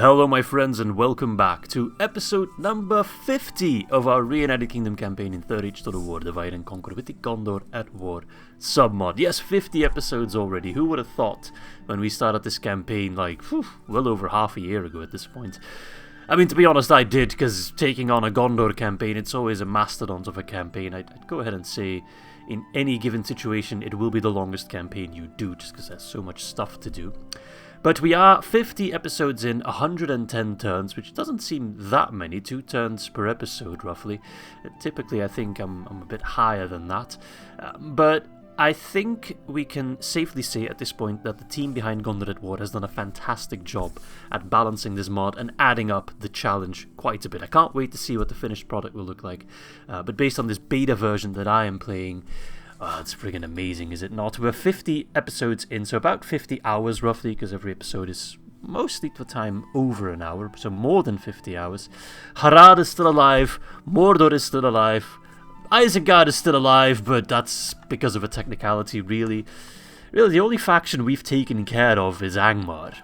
Hello my friends and welcome back to episode number 50 of our Reunited Kingdom campaign in 3rd Age to the War, Divide and Conquer with the Gondor at War submod. Yes, 50 episodes already. Who would have thought when we started this campaign well over half a year ago at this point. I mean, to be honest, I did, because taking on a Gondor campaign, it's always a mastodon of a campaign. I'd go ahead and say in any given situation it will be the longest campaign you do, just because there's so much stuff to do. But we are 50 episodes in, 110 turns, which doesn't seem that many, 2 turns per episode roughly. Typically I think I'm a bit higher than that, but I think we can safely say at this point that the team behind Gondor at War has done a fantastic job at balancing this mod and adding up the challenge quite a bit. I can't wait to see what the finished product will look like, but based on this beta version that I am playing, it's friggin' amazing, is it not? We're 50 episodes in, so about 50 hours roughly, because every episode is mostly the time over an hour, so more than 50 hours. Harad is still alive, Mordor is still alive, Isengard is still alive, but that's because of a technicality, really. Really, the only faction we've taken care of is Angmar.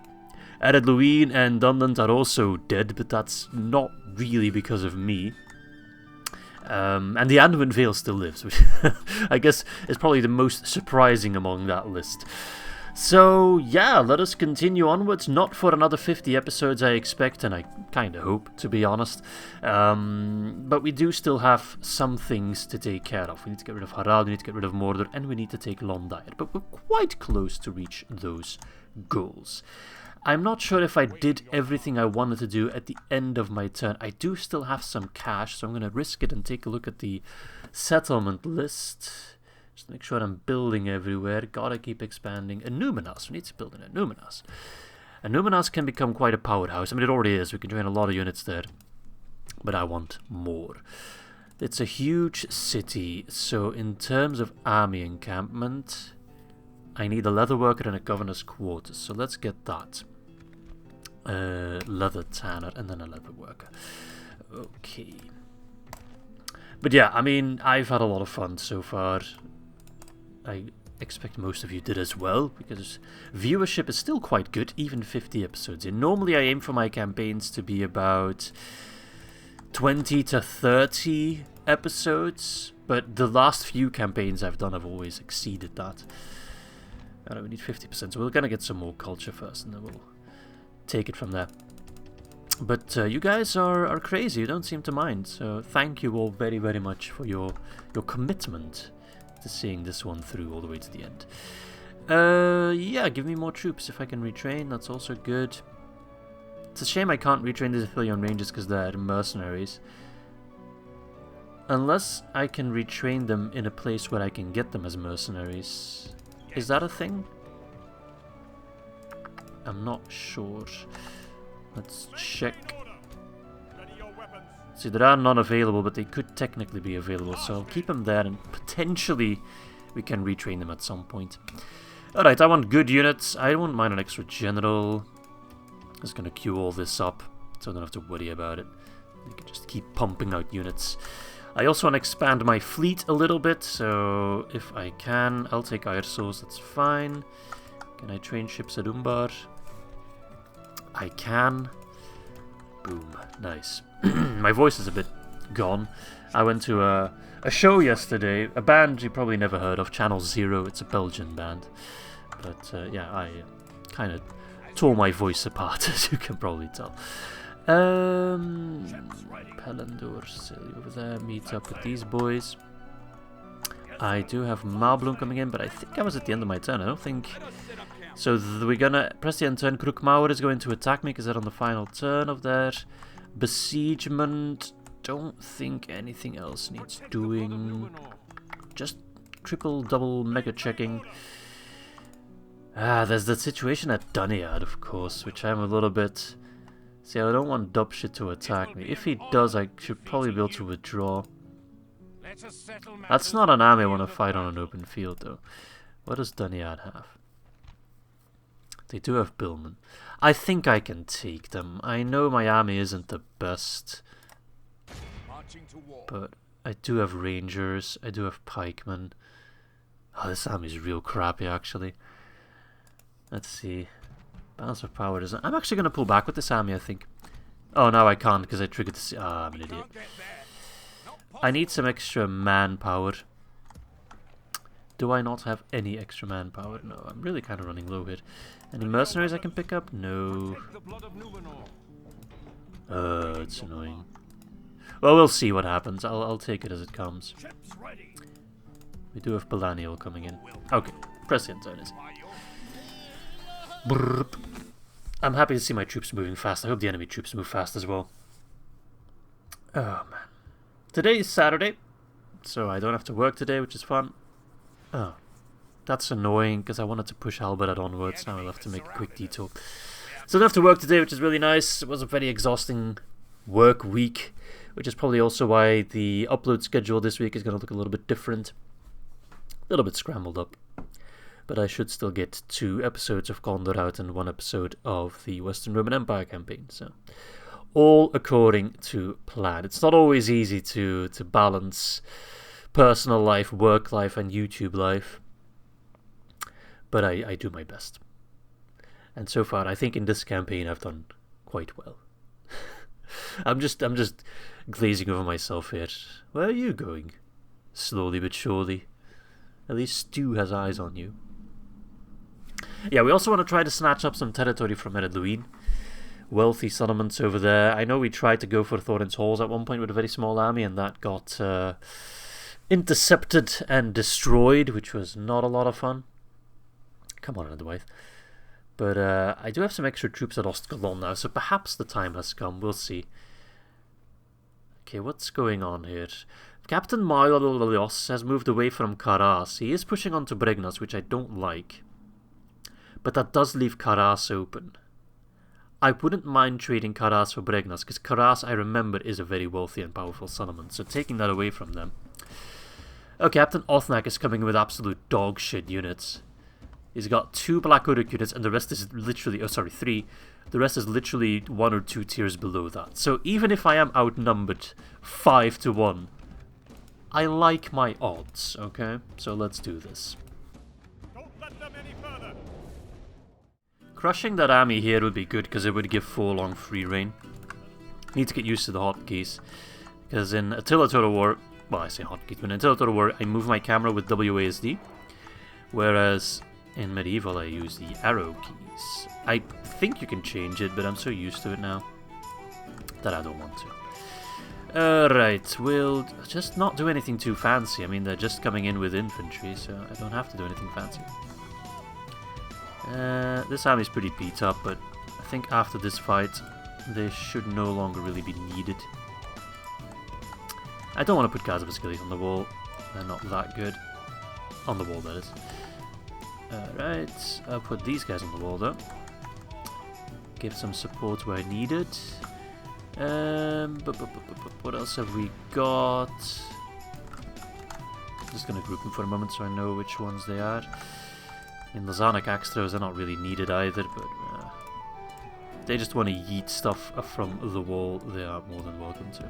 Ered Luin and Dundant are also dead, but that's not really because of me. And the Anduin Vale still lives, which I guess is probably the most surprising among that list. So yeah, let us continue onwards. Not for another 50 episodes I expect, and I kind of hope, to be honest. But we do still have some things to take care of. We need to get rid of Harald, we need to get rid of Mordor, and we need to take Londire. But we're quite close to reach those goals. I'm not sure if I did everything I wanted to do at the end of my turn. I do still have some cash, so I'm going to risk it and take a look at the settlement list. Just make sure I'm building everywhere. Gotta keep expanding. A Numenas. We need to build in a Numenas. A Numenas can become quite a powerhouse. I mean, it already is. We can train a lot of units there. But I want more. It's a huge city, so in terms of army encampment, I need a leatherworker and a governor's quarters, so let's get that. Leather tanner and then a leatherworker. Okay. But yeah, I mean, I've had a lot of fun so far. I expect most of you did as well, because viewership is still quite good, even 50 episodes in. Normally I aim for my campaigns to be about 20 to 30 episodes, but the last few campaigns I've done have always exceeded that. Alright, we need 50%, so we're going to get some more culture first, and then we'll take it from there. But you guys are crazy, you don't seem to mind, so thank you all very, very much for your commitment to seeing this one through all the way to the end. Yeah, give me more troops if I can retrain, that's also good. It's a shame I can't retrain the Zithilian Rangers because they're mercenaries. Unless I can retrain them in a place where I can get them as mercenaries. Is that a thing? I'm not sure. Let's check. See, there are none available, but they could technically be available, so I'll keep them there, and potentially we can retrain them at some point. Alright, I want good units. I don't mind an extra general. I'm just gonna queue all this up, so I don't have to worry about it. I can just keep pumping out units. I also want to expand my fleet a little bit, so if I can, I'll take Airsos, that's fine. Can I train ships at Umbar? I can. Boom, nice. My voice is a bit gone. I went to a show yesterday, a band you probably never heard of, Channel Zero, it's a Belgian band. But yeah, I kind of tore my voice apart, as you can probably tell. Pelendor, silly over there, meet up with these boys. I do have Malbloom coming in, but I think I was at the end of my turn, I don't think... So we're gonna press the end turn. Krukmauer is going to attack me because they're on the final turn of their besiegement. Don't think anything else needs doing. Just triple, double, mega checking. There's the situation at Dunyard, of course, which I'm a little bit... See, I don't want Dubshit to attack me. If he does, I should probably be able to withdraw. That's not an army I want to fight on an open field, though. What does Dunyard have? They do have Billman. I think I can take them. I know my army isn't the best, but I do have Rangers. I do have Pikemen. Oh, this army is real crappy, actually. Let's see. Balance of power isn't... I'm actually going to pull back with this army, I think. Oh, no, I can't because I triggered the... Ah, I'm an idiot. I need some extra manpower. Do I not have any extra manpower? No, I'm really kind of running low here. Any mercenaries I can pick up? No. It's annoying. Well, we'll see what happens. I'll take it as it comes. We do have Balaniel coming in. Okay, press the end zone, Izzy. Brrrp. I'm happy to see my troops moving fast. I hope the enemy troops move fast as well. Oh, man. Today is Saturday, so I don't have to work today, which is fun. Oh, that's annoying, because I wanted to push Halberad onwards. Now I'll have to make a quick detour. So I don't have to work today, which is really nice. It was a very exhausting work week, which is probably also why the upload schedule this week is going to look a little bit different. A little bit scrambled up. But I should still get 2 episodes of Gondor out and 1 episode of the Western Roman Empire campaign. So, all according to plan. It's not always easy to balance personal life, work life, and YouTube life. But I do my best. And so far, I think in this campaign I've done quite well. I'm just glazing over myself here. Where are you going? Slowly but surely. At least Stu has eyes on you. Yeah, we also want to try to snatch up some territory from Eredluin. Wealthy settlements over there. I know we tried to go for Thorin's Halls at one point with a very small army, and that got intercepted and destroyed, which was not a lot of fun. Come on, Eredluin. But I do have some extra troops at Ostgalon now, so perhaps the time has come. We'll see. Okay, what's going on here? Captain Morigost has moved away from Karas. He is pushing on to Bregost, which I don't like. But that does leave Karas open. I wouldn't mind trading Karas for Bregost, because Karas, I remember, is a very wealthy and powerful settlement. So taking that away from them. Oh, Captain Othnak is coming with absolute dog shit units. He's got 2 Black Uruk units, and the rest is literally... Oh, sorry, 3. The rest is literally 1 or 2 tiers below that. So even if I am outnumbered 5-1, I like my odds, okay? So let's do this. Don't let them any further. Crushing that army here would be good, because it would give 4 long free reign. Need to get used to the hotkeys. Because in Attila Total War... Well, I say hotkeys, but in Attila Total War, I move my camera with WASD. Whereas... in Medieval, I use the arrow keys. I think you can change it, but I'm so used to it now that I don't want to. Alright, we'll just not do anything too fancy. I mean, they're just coming in with infantry, so I don't have to do anything fancy. This army's pretty beat up, but I think after this fight, they should no longer really be needed. I don't want to put Kazabascilis on the wall. They're not that good. On the wall, that is. Alright, I'll put these guys on the wall though. Give some support where needed. What else have we got? I'm just going to group them for a moment so I know which ones they are. In Lazanic axe throws, they're not really needed either, but they just want to yeet stuff from the wall. They are more than welcome to.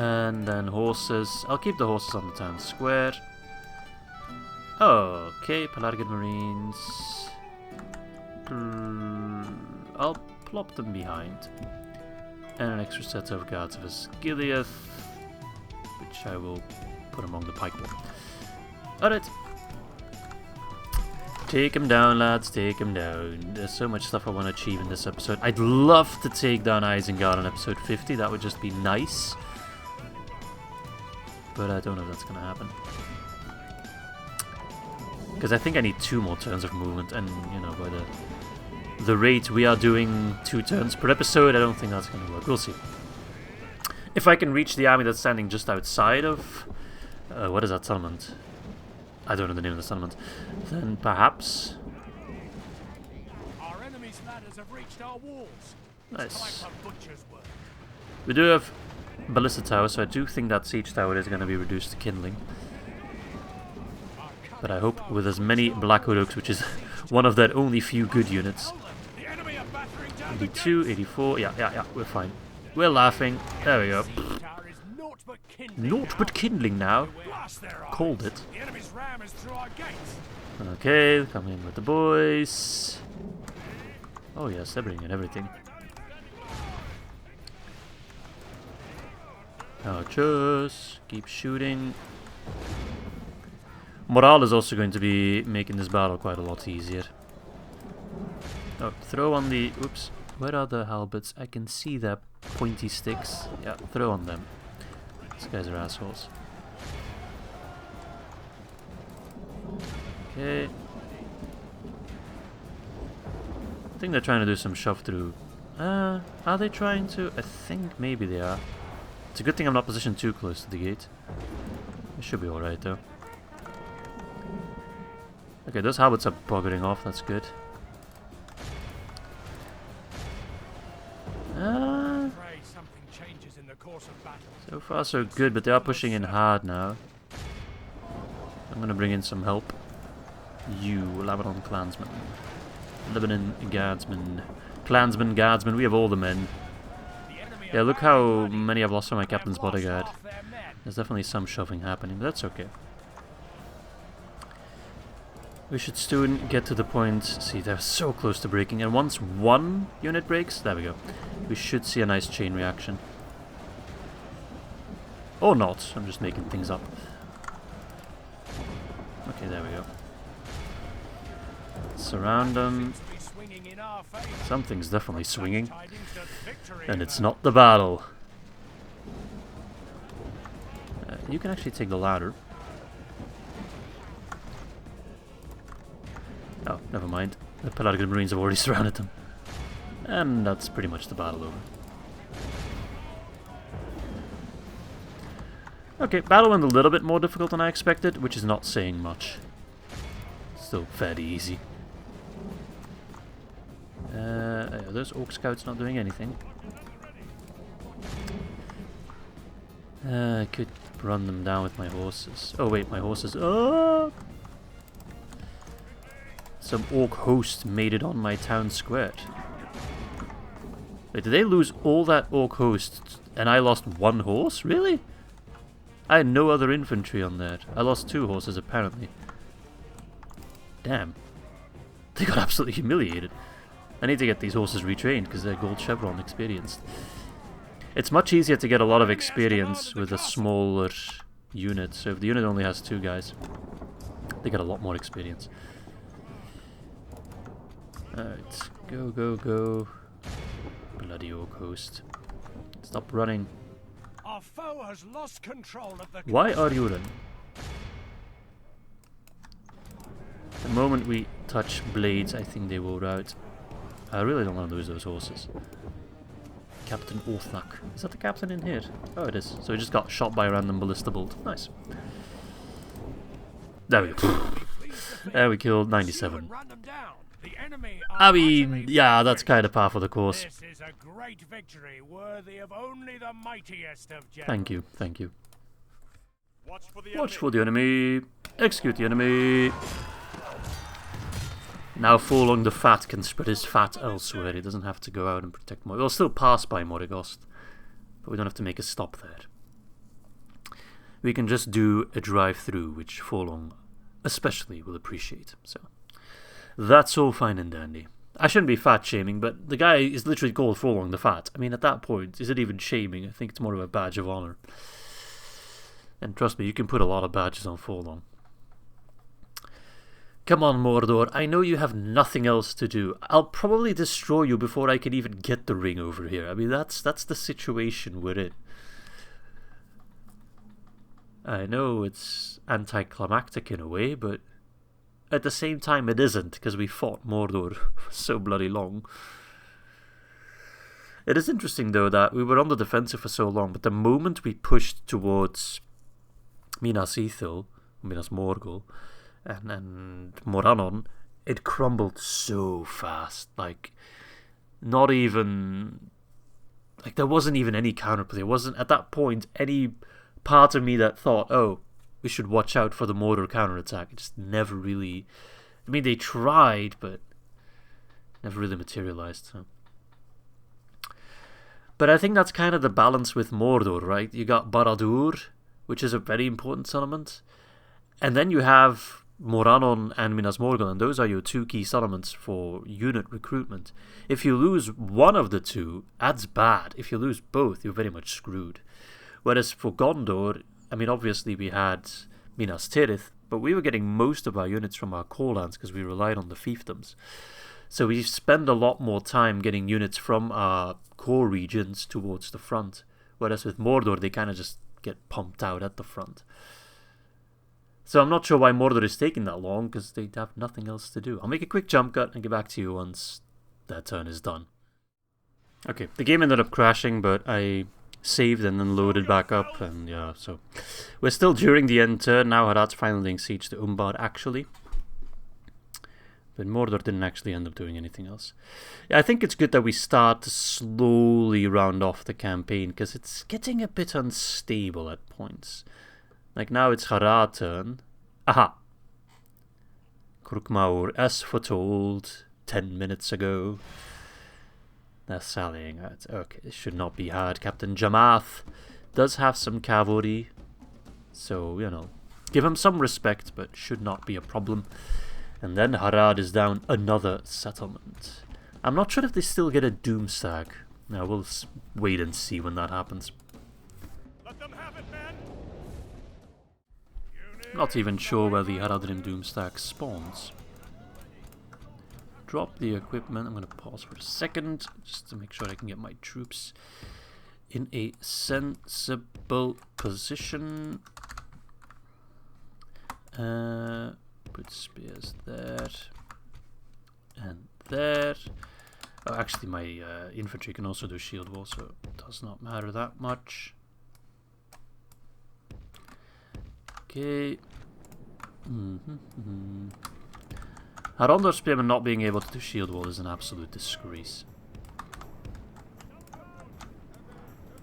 And then horses. I'll keep the horses on the town square. Okay, Pelargid Marines. I'll plop them behind. And an extra set of guards of Asgiliath, which I will put among the pike wall. Alright. Take him down, lads, take him down. There's so much stuff I want to achieve in this episode. I'd love to take down Isengard on episode 50, that would just be nice. But I don't know if that's going to happen. Because I think I need 2 more turns of movement, and, you know, by the rate we are doing 2 turns per episode, I don't think that's going to work. We'll see. If I can reach the army that's standing just outside of... what is that settlement? I don't know the name of the settlement. Then perhaps... Our enemy's ladders have reached our walls. Nice. We do have Ballista Tower, so I do think that Siege Tower is going to be reduced to kindling. But I hope with as many Black Uruks, which is one of their only few good units. 82, 84, yeah, we're fine. We're laughing. There we go. Naught but kindling now. Called it. Okay, coming in with the boys. Oh yes, they're bringing everything. Now just keep shooting. Morale is also going to be making this battle quite a lot easier. Oh, throw on the... Oops. Where are the halberds? I can see their pointy sticks. Yeah, throw on them. These guys are assholes. Okay. I think they're trying to do some shove through. Are they trying to? I think maybe they are. It's a good thing I'm not positioned too close to the gate. It should be alright though. Okay, those halberds are buggering off, that's good. So far so good, but they are pushing in hard now. I'm gonna bring in some help. You, Lebanon Clansman. Lebanon Guardsman. Clansman, Guardsman, we have all the men. Yeah, look how many I've lost from my captain's bodyguard. There's definitely some shoving happening, but that's okay. We should soon get to the point. See, they're so close to breaking, and once one unit breaks, there we go. We should see a nice chain reaction. Or not, I'm just making things up. Okay, there we go. Surround them. Something's definitely swinging. And it's not the battle. You can actually take the ladder. Oh, never mind. The Pelargon Marines have already surrounded them. And that's pretty much the battle over. Okay, battle went a little bit more difficult than I expected, which is not saying much. Still fairly easy. Are those Orc Scouts not doing anything? I could run them down with my horses. Oh wait, my horses... Oh! Some Orc host made it on my town square. Wait, did they lose all that Orc host and I lost one horse? Really? I had no other infantry on that. I lost 2 horses apparently. Damn. They got absolutely humiliated. I need to get these horses retrained because they're gold chevron experienced. It's much easier to get a lot of experience with a smaller unit. So if the unit only has 2 guys, they get a lot more experience. Alright, go, go, go. Bloody Orc host. Stop running. Our foe has lost control of the... Why are you running? The moment we touch blades, I think they will rout. I really don't want to lose those horses. Captain Orthnak. Is that the captain in here? Oh, it is. So he just got shot by a random ballista bolt. Nice. There we go. There we killed 97. I mean, yeah, that's kind of par for the course. This is a great victory, worthy of only the mightiest of generals. Thank you, thank you. Watch for the enemy. Execute the enemy. Now Forlong the Fat can spread his fat elsewhere. He doesn't have to go out and protect Morigost. We'll still pass by Morigost, but we don't have to make a stop there. We can just do a drive-through, which Forlong especially will appreciate. So that's all fine and dandy. I shouldn't be fat-shaming, but the guy is literally called Forlong the Fat. I mean, at that point, is it even shaming? I think it's more of a badge of honor. And trust me, you can put a lot of badges on Forlong. Come on, Mordor, I know you have nothing else to do. I'll probably destroy you before I can even get the ring over here. I mean, that's the situation we're in. I know it's anticlimactic in a way, but at the same time it isn't, because we fought Mordor for so bloody long. It is interesting, though, that we were on the defensive for so long, but the moment we pushed towards Minas Ithil, Minas Morgul, and Morannon, it crumbled so fast. Like, not even... Like, there wasn't even any counterplay. There wasn't, at that point, any part of me that thought, oh, we should watch out for the Mordor counterattack. It just never really... I mean, they tried, but never really materialized. So. But I think that's kind of the balance with Mordor, right? You got Barad-dûr, which is a very important settlement. And then you have Moranon and Minas Morgul, and those are your two key settlements for unit recruitment. If you lose one of the two, that's bad. If you lose both, you're very much screwed. Whereas for Gondor, I mean, obviously we had Minas Tirith, but we were getting most of our units from our core lands because we relied on the fiefdoms. So we spend a lot more time getting units from our core regions towards the front. Whereas with Mordor, they kind of just get pumped out at the front. So I'm not sure why Mordor is taking that long, because they have nothing else to do. I'll make a quick jump cut and get back to you once that turn is done. Okay, the game ended up crashing, but I saved and then loaded back up, and yeah, so we're still during the end turn. Now Harad's finally laying siege to Umbar, actually. But Mordor didn't actually end up doing anything else. Yeah, I think it's good that we start to slowly round off the campaign, because it's getting a bit unstable at points. Like now it's Harad's turn. Aha! Krukmaur, as foretold 10 minutes ago. They're sallying out. Okay, this should not be hard. Captain Jamath does have some cavalry. So, you know, give him some respect, but should not be a problem. And then Harad is down another settlement. I'm not sure if they still get a Doomstag. Now, we'll wait and see when that happens. Let them have it, men. Not even sure where the Haradrim Doomstag spawns. Drop the equipment. I'm going to pause for a second just to make sure I can get my troops in a sensible position. Put spears there and there. Oh, actually my infantry can also do shield wall, so it does not matter that much. Okay. Harondor Spearman not being able to do shield wall is an absolute disgrace.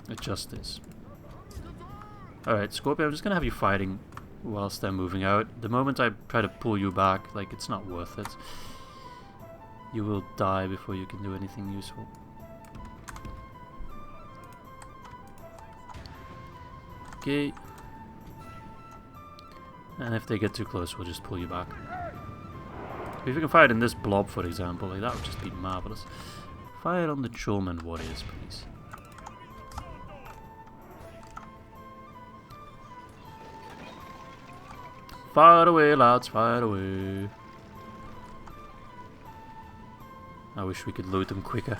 It just is. Alright, Scorpion, I'm just gonna have you fighting whilst they're moving out. The moment I try to pull you back, like, it's not worth it. You will die before you can do anything useful. Okay. And if they get too close, we'll just pull you back. If we can fire it in this blob, for example, like, that would just be marvelous. Fire on the Trollman warriors, please. Fire away, lads, fire away. I wish we could load them quicker.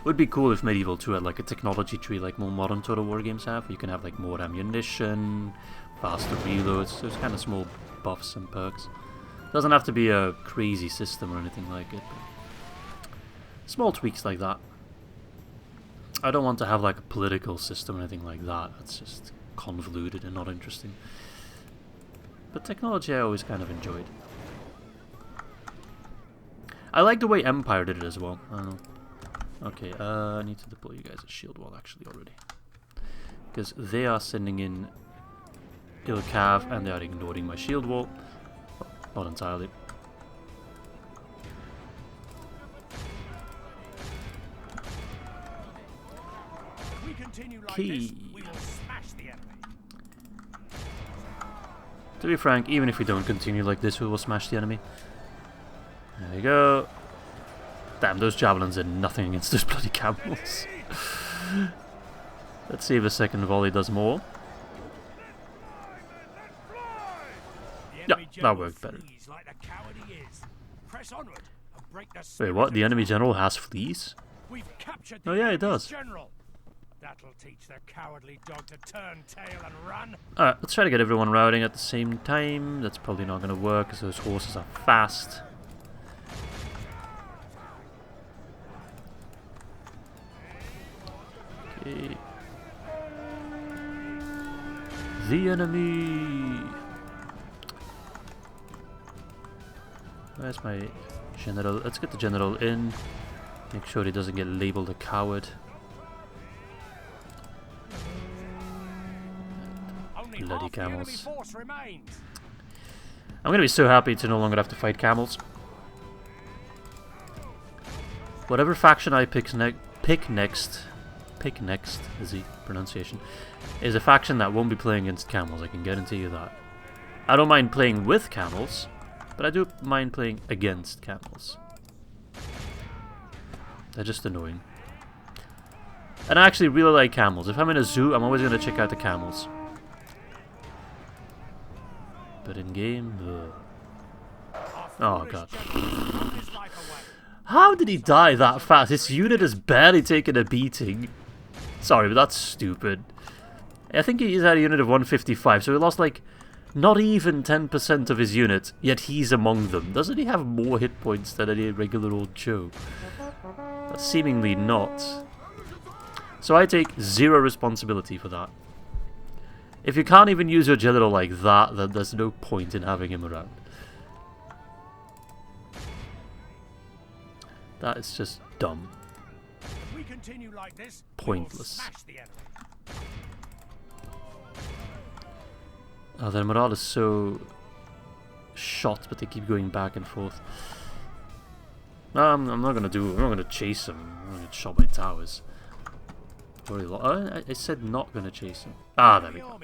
Would be cool if Medieval 2 had like a technology tree like more modern Total War games have. You can have like more ammunition, faster reloads, those kind of small buffs and perks. Doesn't have to be a crazy system or anything like it, but small tweaks like that. I don't want to have like a political system or anything like that. That's just convoluted and not interesting. But technology I always kind of enjoyed. I like the way Empire did it as well. I don't know. Okay, I need to deploy you guys a shield wall actually already. Because they are sending in Ilkav and they are ignoring my shield wall. Well, not entirely. If we continue like this, we will smash the enemy. To be frank, even if we don't continue like this, we will smash the enemy. There we go. Damn, those javelins did nothing against those bloody camels. Let's see if a second volley does more. Yeah, that worked better. Wait, what? The enemy general has fleas? Oh yeah, it does. That'll teach the cowardly dog to turn tail and run. Alright, let's try to get everyone routing at the same time. That's probably not going to work because those horses are fast. Okay. The enemy! Where's my general? Let's get the general in. Make sure he doesn't get labeled a coward. Bloody camels. I'm gonna be so happy to no longer have to fight camels. Whatever faction I pick next, Izzy, pronunciation, is a faction that won't be playing against camels, I can guarantee you that. I don't mind playing with camels, but I do mind playing against camels. They're just annoying. And I actually really like camels. If I'm in a zoo, I'm always going to check out the camels. But in game, oh god. How did he die that fast? His unit has barely taken a beating. Sorry, but that's stupid. I think he's had a unit of 155, so he lost like not even 10% of his unit, yet he's among them. Doesn't he have more hit points than any regular old Joe? Seemingly not. So I take zero responsibility for that. If you can't even use your general like that, then there's no point in having him around. That is just dumb. If we continue like this, pointless. we will smash the enemy. Oh, their morale is so shot, but they keep going back and forth. No, I'm not gonna do. I'm not gonna chase him. I'm gonna get shot by towers. I said not gonna chase him. Ah, there we go.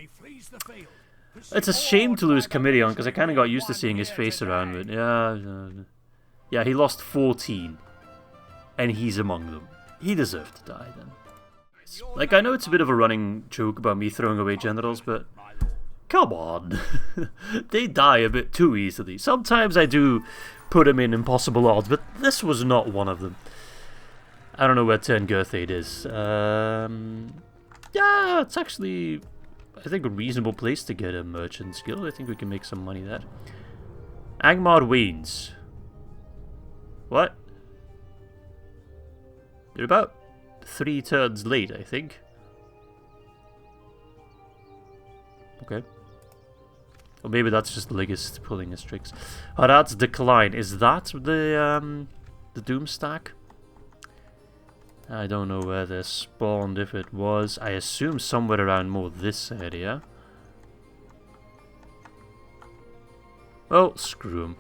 It's a shame to lose Camirion because I kind of got used to seeing his face around. But yeah, he lost 14, and he's among them. He deserved to die then. Like, I know it's a bit of a running joke about me throwing away generals, but come on. They die a bit too easily. Sometimes I do put them in impossible odds, but this was not one of them. I don't know where Turn Gerthaid is. Yeah, it's actually, I think, a reasonable place to get a merchant's guild. I think we can make some money there. Angmar wanes. What? They're about 3 turns late, I think. Okay. Or maybe that's just Ligist pulling his tricks. Harad's decline. Is that the Doom stack? I don't know where they're spawned, if it was. I assume somewhere around more this area. Oh, screw him.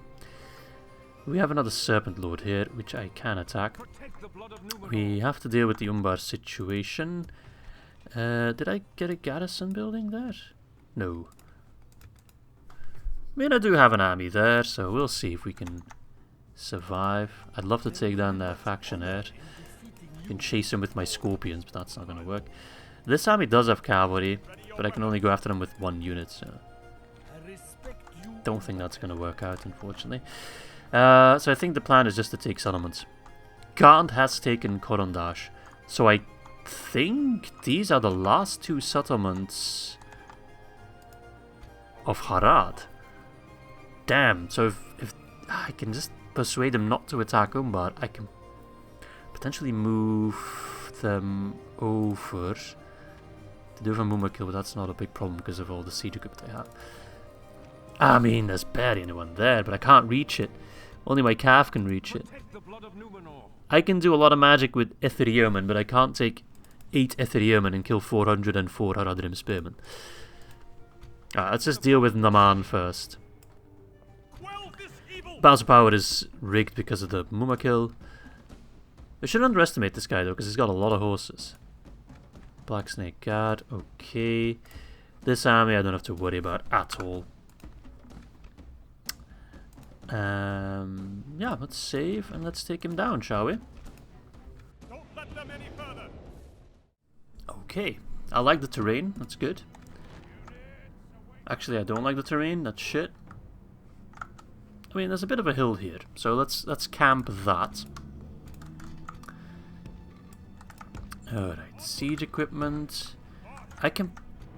We have another Serpent Lord here, which I can attack. We have to deal with the Umbar situation. Did I get a garrison building there? No. I mean, I do have an army there, so we'll see if we can survive. I'd love to take down their faction here. I can chase him with my scorpions, but that's not going to work. This army does have cavalry, but I can only go after them with 1 unit, so don't think that's going to work out, unfortunately. So I think the plan is just to take settlements. Gant has taken Korondaj, so I think these are the last 2 settlements of Harad. Damn, so if I can just persuade them not to attack Umbar, I can potentially move them over to do a Mumakil, but that's not a big problem because of all the siege equipment I have. I mean, there's barely anyone there, but I can't reach it. Only my calf can reach it. I can do a lot of magic with Ethereomen, but I can't take 8 Ethereomen and kill 404 Haradrim Spearmen. Let's just deal with Naman first. Bounce of Power is rigged because of the Mumakil. We shouldn't underestimate this guy though, because he's got a lot of horses. Black Snake Guard, okay. This army I don't have to worry about at all. Yeah, let's save and let's take him down, shall we? Don't let them any further. Okay, I like the terrain, that's good. Actually, I don't like the terrain, that's shit. I mean, there's a bit of a hill here, so let's camp that. Alright, siege equipment. I can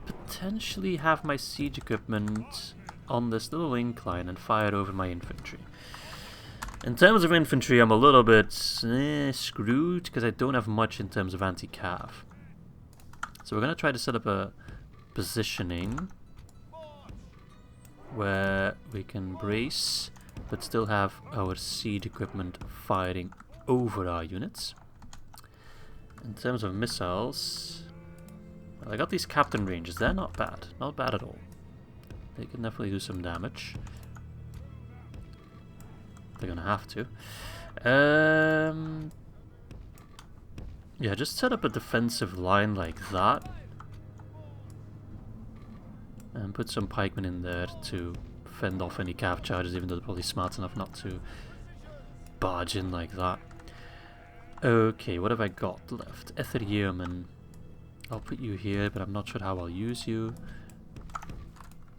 potentially have my siege equipment on this little incline and fire over my infantry. In terms of infantry, I'm a little bit screwed because I don't have much in terms of anti-cav. So we're going to try to set up a positioning where we can brace but still have our siege equipment firing over our units. In terms of missiles, well, I got these captain ranges. They're not bad. Not bad at all. They can definitely do some damage. They're gonna have to. Yeah, just set up a defensive line like that. And put some pikemen in there to fend off any cav charges, even though they're probably smart enough not to barge in like that. Okay, what have I got left? Ethereum. I'll put you here, but I'm not sure how I'll use you.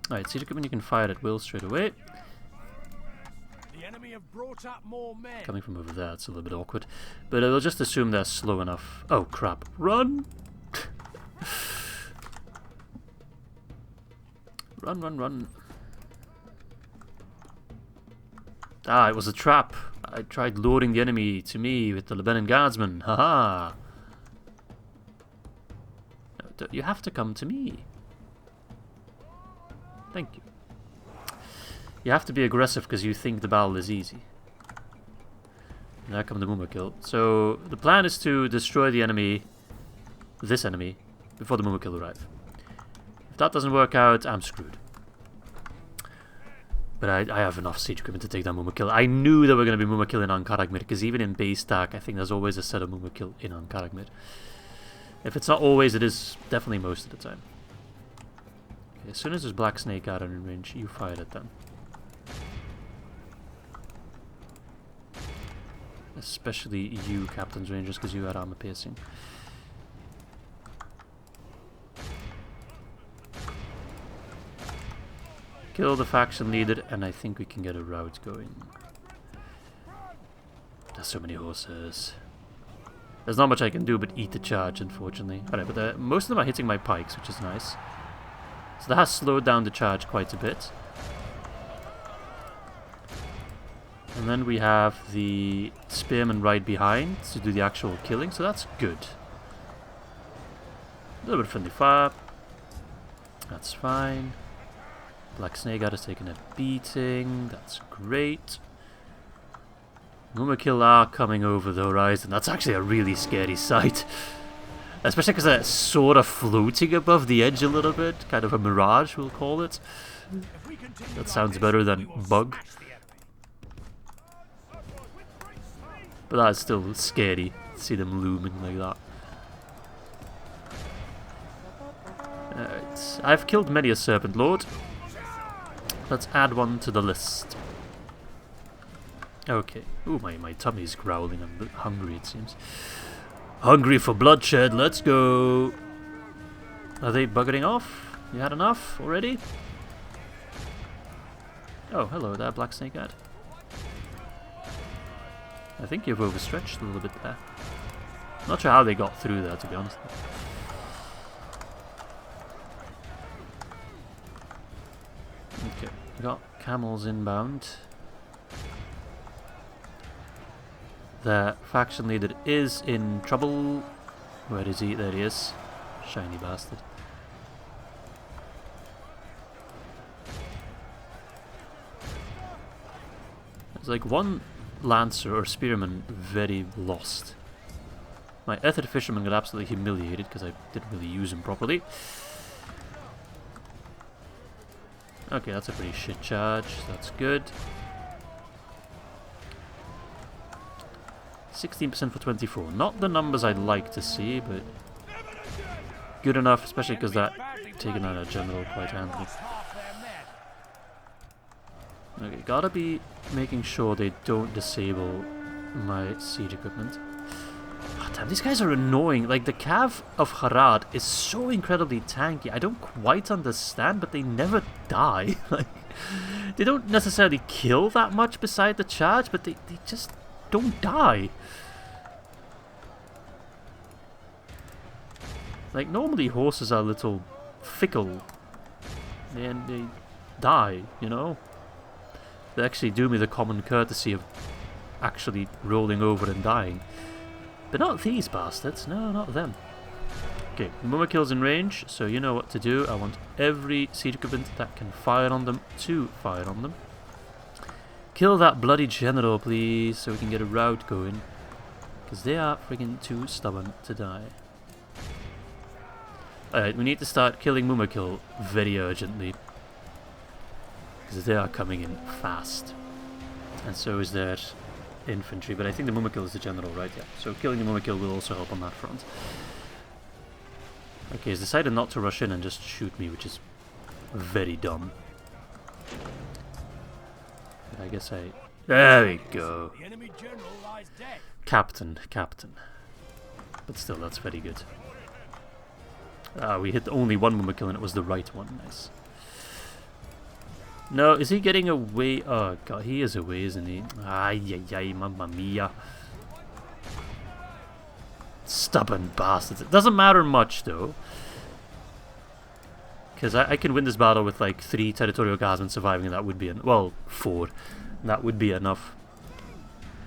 Alright, siege equipment you can fire at will straight away. The enemy have brought up more men. Coming from over there, it's a little bit awkward. But we'll just assume they're slow enough. Oh crap. Run! Run. Ah, it was a trap. I tried luring the enemy to me with the Lebanon guardsman. Haha. No, you have to come to me. Thank you. You have to be aggressive because you think the battle is easy. Now come the Mumakil. So the plan is to destroy the enemy, this enemy, before the Mumakil arrive. If that doesn't work out, I'm screwed. But I have enough siege equipment to take down Mumakil. I knew there were going to be Mumakil in Ankaragmir, because even in base DAC, I think there's always a set of Mumakil in Ankaragmir. If it's not always, it is definitely most of the time. Okay, as soon as there's Black Snake out in range, you fire at them. Especially you, Captain's Rangers, because you had armor piercing. Kill the faction leader, and I think we can get a rout going. There's so many horses. There's not much I can do but eat the charge, unfortunately. Alright, but most of them are hitting my pikes, which is nice. So that has slowed down the charge quite a bit. And then we have the spearmen right behind to do the actual killing, so that's good. A little bit of friendly fire. That's fine. Black Snake has taken a beating. That's great. Mumakil are coming over the horizon. That's actually a really scary sight. Especially because they're sort of floating above the edge a little bit. Kind of a mirage, we'll call it. That sounds better than bug. But that's still scary to see them looming like that. Alright. I've killed many a Serpent Lord. Let's add one to the list. Okay. Ooh, my tummy's growling. I'm a bit hungry, it seems. Hungry for bloodshed, let's go! Are they buggering off? You had enough already? Oh, hello there, Black Snake Ad. I think you've overstretched a little bit there. Not sure how they got through there, to be honest. Okay, we got camels inbound. The faction leader is in trouble. Where is he? There he is. Shiny bastard. There's like one lancer or spearman very lost. My Ether Fisherman got absolutely humiliated because I didn't really use him properly. Okay, that's a pretty shit charge. That's good. 16% for 24. Not the numbers I'd like to see, but good enough, especially because that taken out a general quite handily. Okay, gotta be making sure they don't disable my siege equipment. Oh, damn, these guys are annoying. Like, the Cav of Harad is so incredibly tanky. I don't quite understand, but they never die. Like, they don't necessarily kill that much beside the charge, but they just don't die. Like, normally horses are a little fickle. And they die, you know? They actually do me the common courtesy of actually rolling over and dying. But not these bastards. No, not them. Okay, Mumakil's in range, so you know what to do. I want every siege equipment that can fire on them to fire on them. Kill that bloody general, please, so we can get a rout going. Because they are friggin' too stubborn to die. Alright, we need to start killing Mumakil very urgently. Because they are coming in fast. And so is their infantry, but I think the Mumakil is the general, right? Yeah. So killing the Mumakil will also help on that front. Okay, he's decided not to rush in and just shoot me, which is very dumb. I guess I... There we go. The enemy general lies dead. Captain. But still, that's very good. We hit only one Mumma kill and it was the right one. Nice. No, is he getting away? Oh god, he is away, isn't he? Ay, mamma mia. Stubborn bastards. It doesn't matter much though. Because I can win this battle with like 3 territorial guardsmen surviving, and that would be... well, 4. That would be enough.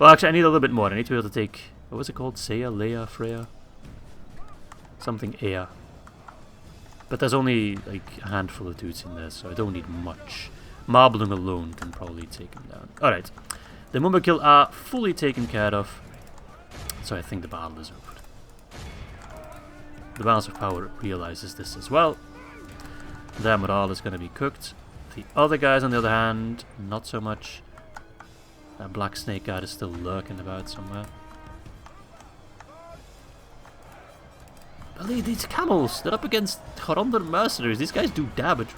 Well, actually, I need a little bit more. I need to be able to take... what was it called? Seiya? Leia? Freya? Something Ea. But there's only like a handful of dudes in there, so I don't need much. Marbling alone can probably take him down. Alright. The Mumbakill are fully taken care of. So I think the battle is over. The balance of power realizes this as well. Their morale is going to be cooked. The other guys, on the other hand, not so much. That black snake guard is still lurking about somewhere. Believe these camels, they're up against Korondaj mercenaries. These guys do damage.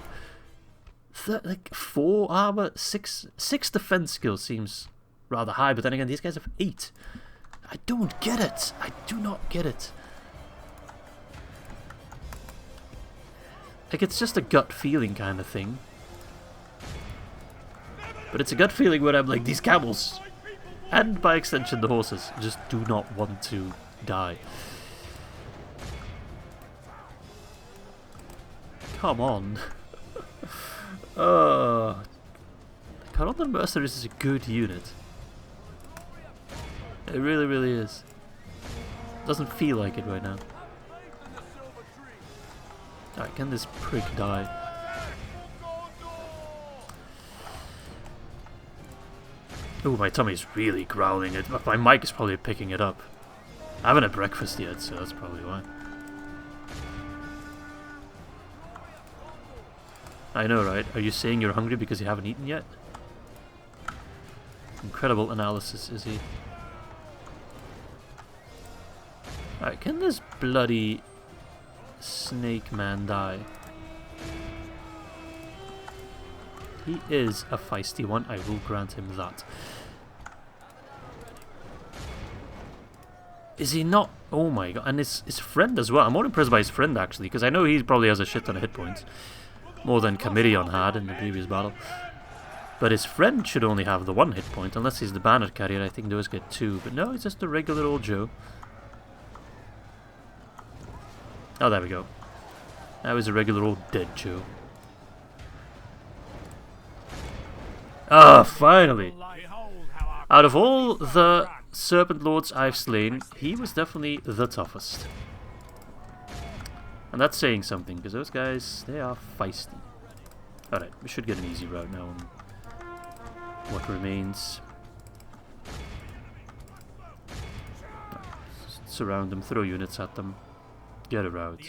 Like 4 armor, 6 defense skill seems rather high, but then again, these guys have 8. I don't get it. I do not get it. Like, it's just a gut feeling kind of thing. But it's a gut feeling where I'm like, these camels, and by extension the horses, just do not want to die. Come on. Korondaj mercenaries is a good unit. It really, really is. Doesn't feel like it right now. Alright, can this prick die? Oh, my tummy's really growling. My mic is probably picking it up. I haven't had breakfast yet, so that's probably why. I know, right? Are you saying you're hungry because you haven't eaten yet? Incredible analysis, Izzy. Alright, can this bloody snake man die? He is a feisty one, I will grant him that. Is he not? Oh my god, and his friend as well. I'm more impressed by his friend actually, because I know he probably has a shit ton of hit points. More than Camirion had in the previous battle. But his friend should only have the 1 hit point, unless he's the banner carrier. I think those get 2, but no, he's just a regular old Joe. Oh, there we go. That was a regular old dead Joe. Ah, finally! Out of all the Serpent Lords I've slain, he was definitely the toughest. And that's saying something, because those guys, they are feisty. Alright, we should get an easy route now on what remains. Surround them, throw units at them, get a route.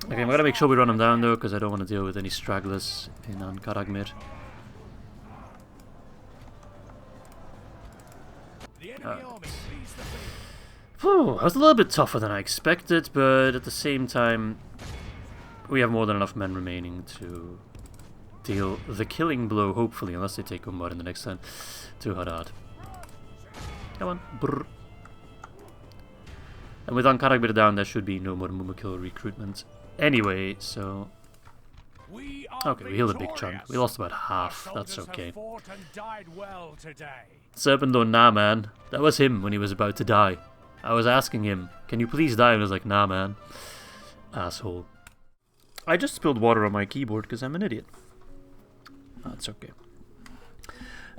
Okay, I'm gonna make sure we run them down though, because I don't want to deal with any stragglers in Ankaragmir. Whew, that was a little bit tougher than I expected, but at the same time, we have more than enough men remaining to deal the killing blow, hopefully, unless they take Umbar in the next turn, to Harad. Come on. Brr. And with Ankaragmir down, there should be no more Mumakil recruitment anyway, so... Okay, we healed a big chunk. We lost about half, that's okay. Serpent Lord, nah man. That was him when he was about to die. I was asking him, can you please die? And he was like, nah man. Asshole. I just spilled water on my keyboard because I'm an idiot. That's okay.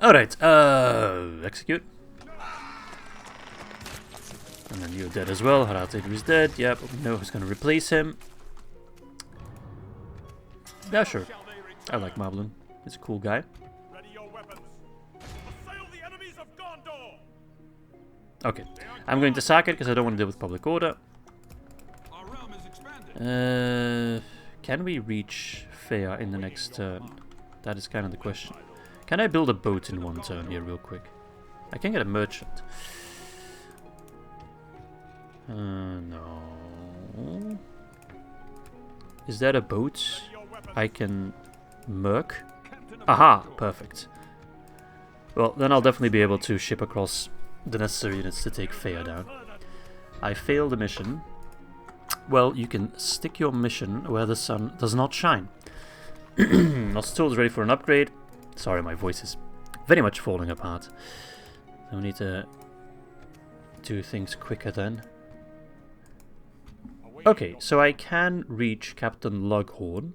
Alright, execute. And then you're dead as well. Harad is dead. Yep, we know who's going to replace him. Yeah, sure. I like Mablin. He's a cool guy. Okay, I'm going to sack it because I don't want to deal with public order. Can we reach Fea in the next turn? That is kind of the question. Can I build a boat in 1 turn here real quick? I can get a merchant. No. Is there a boat I can merc? Aha! Perfect. Well, then I'll definitely be able to ship across the necessary units to take Fea down. I failed the mission. Well, you can stick your mission where the sun does not shine. Nostal is ready for an upgrade. Sorry, my voice is very much falling apart. So we need to do things quicker then. Okay, so I can reach Captain Lughorn.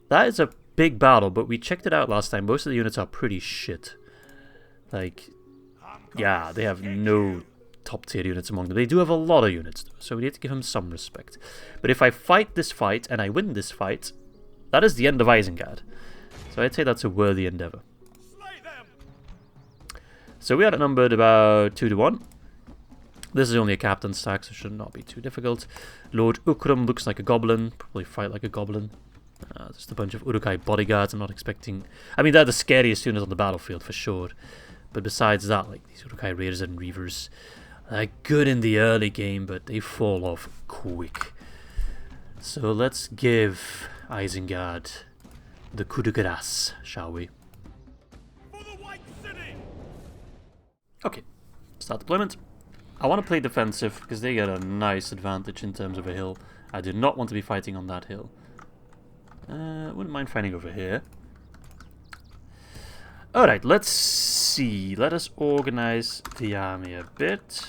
That is a big battle, but we checked it out last time. Most of the units are pretty shit. Like, yeah, they have no top tier units among them. They do have a lot of units, though, so we need to give them some respect. But if I fight this fight, and I win this fight, that is the end of Isengard. So I'd say that's a worthy endeavor. So we are outnumbered about 2 to 1. This is only a captain's stack, so it should not be too difficult. Lord Ukrum looks like a goblin. Probably fight like a goblin. Just a bunch of Uruk-hai bodyguards. I'm not expecting... I mean, they're the scariest units on the battlefield, for sure. But besides that, like, these Uruk-hai raiders and reavers, they're good in the early game, but they fall off quick. So let's give Isengard the coup de grace, shall we? Okay, start deployment. I want to play defensive because they get a nice advantage in terms of a hill. I do not want to be fighting on that hill. Wouldn't mind fighting over here. Alright, let's see. Let us organize the army a bit.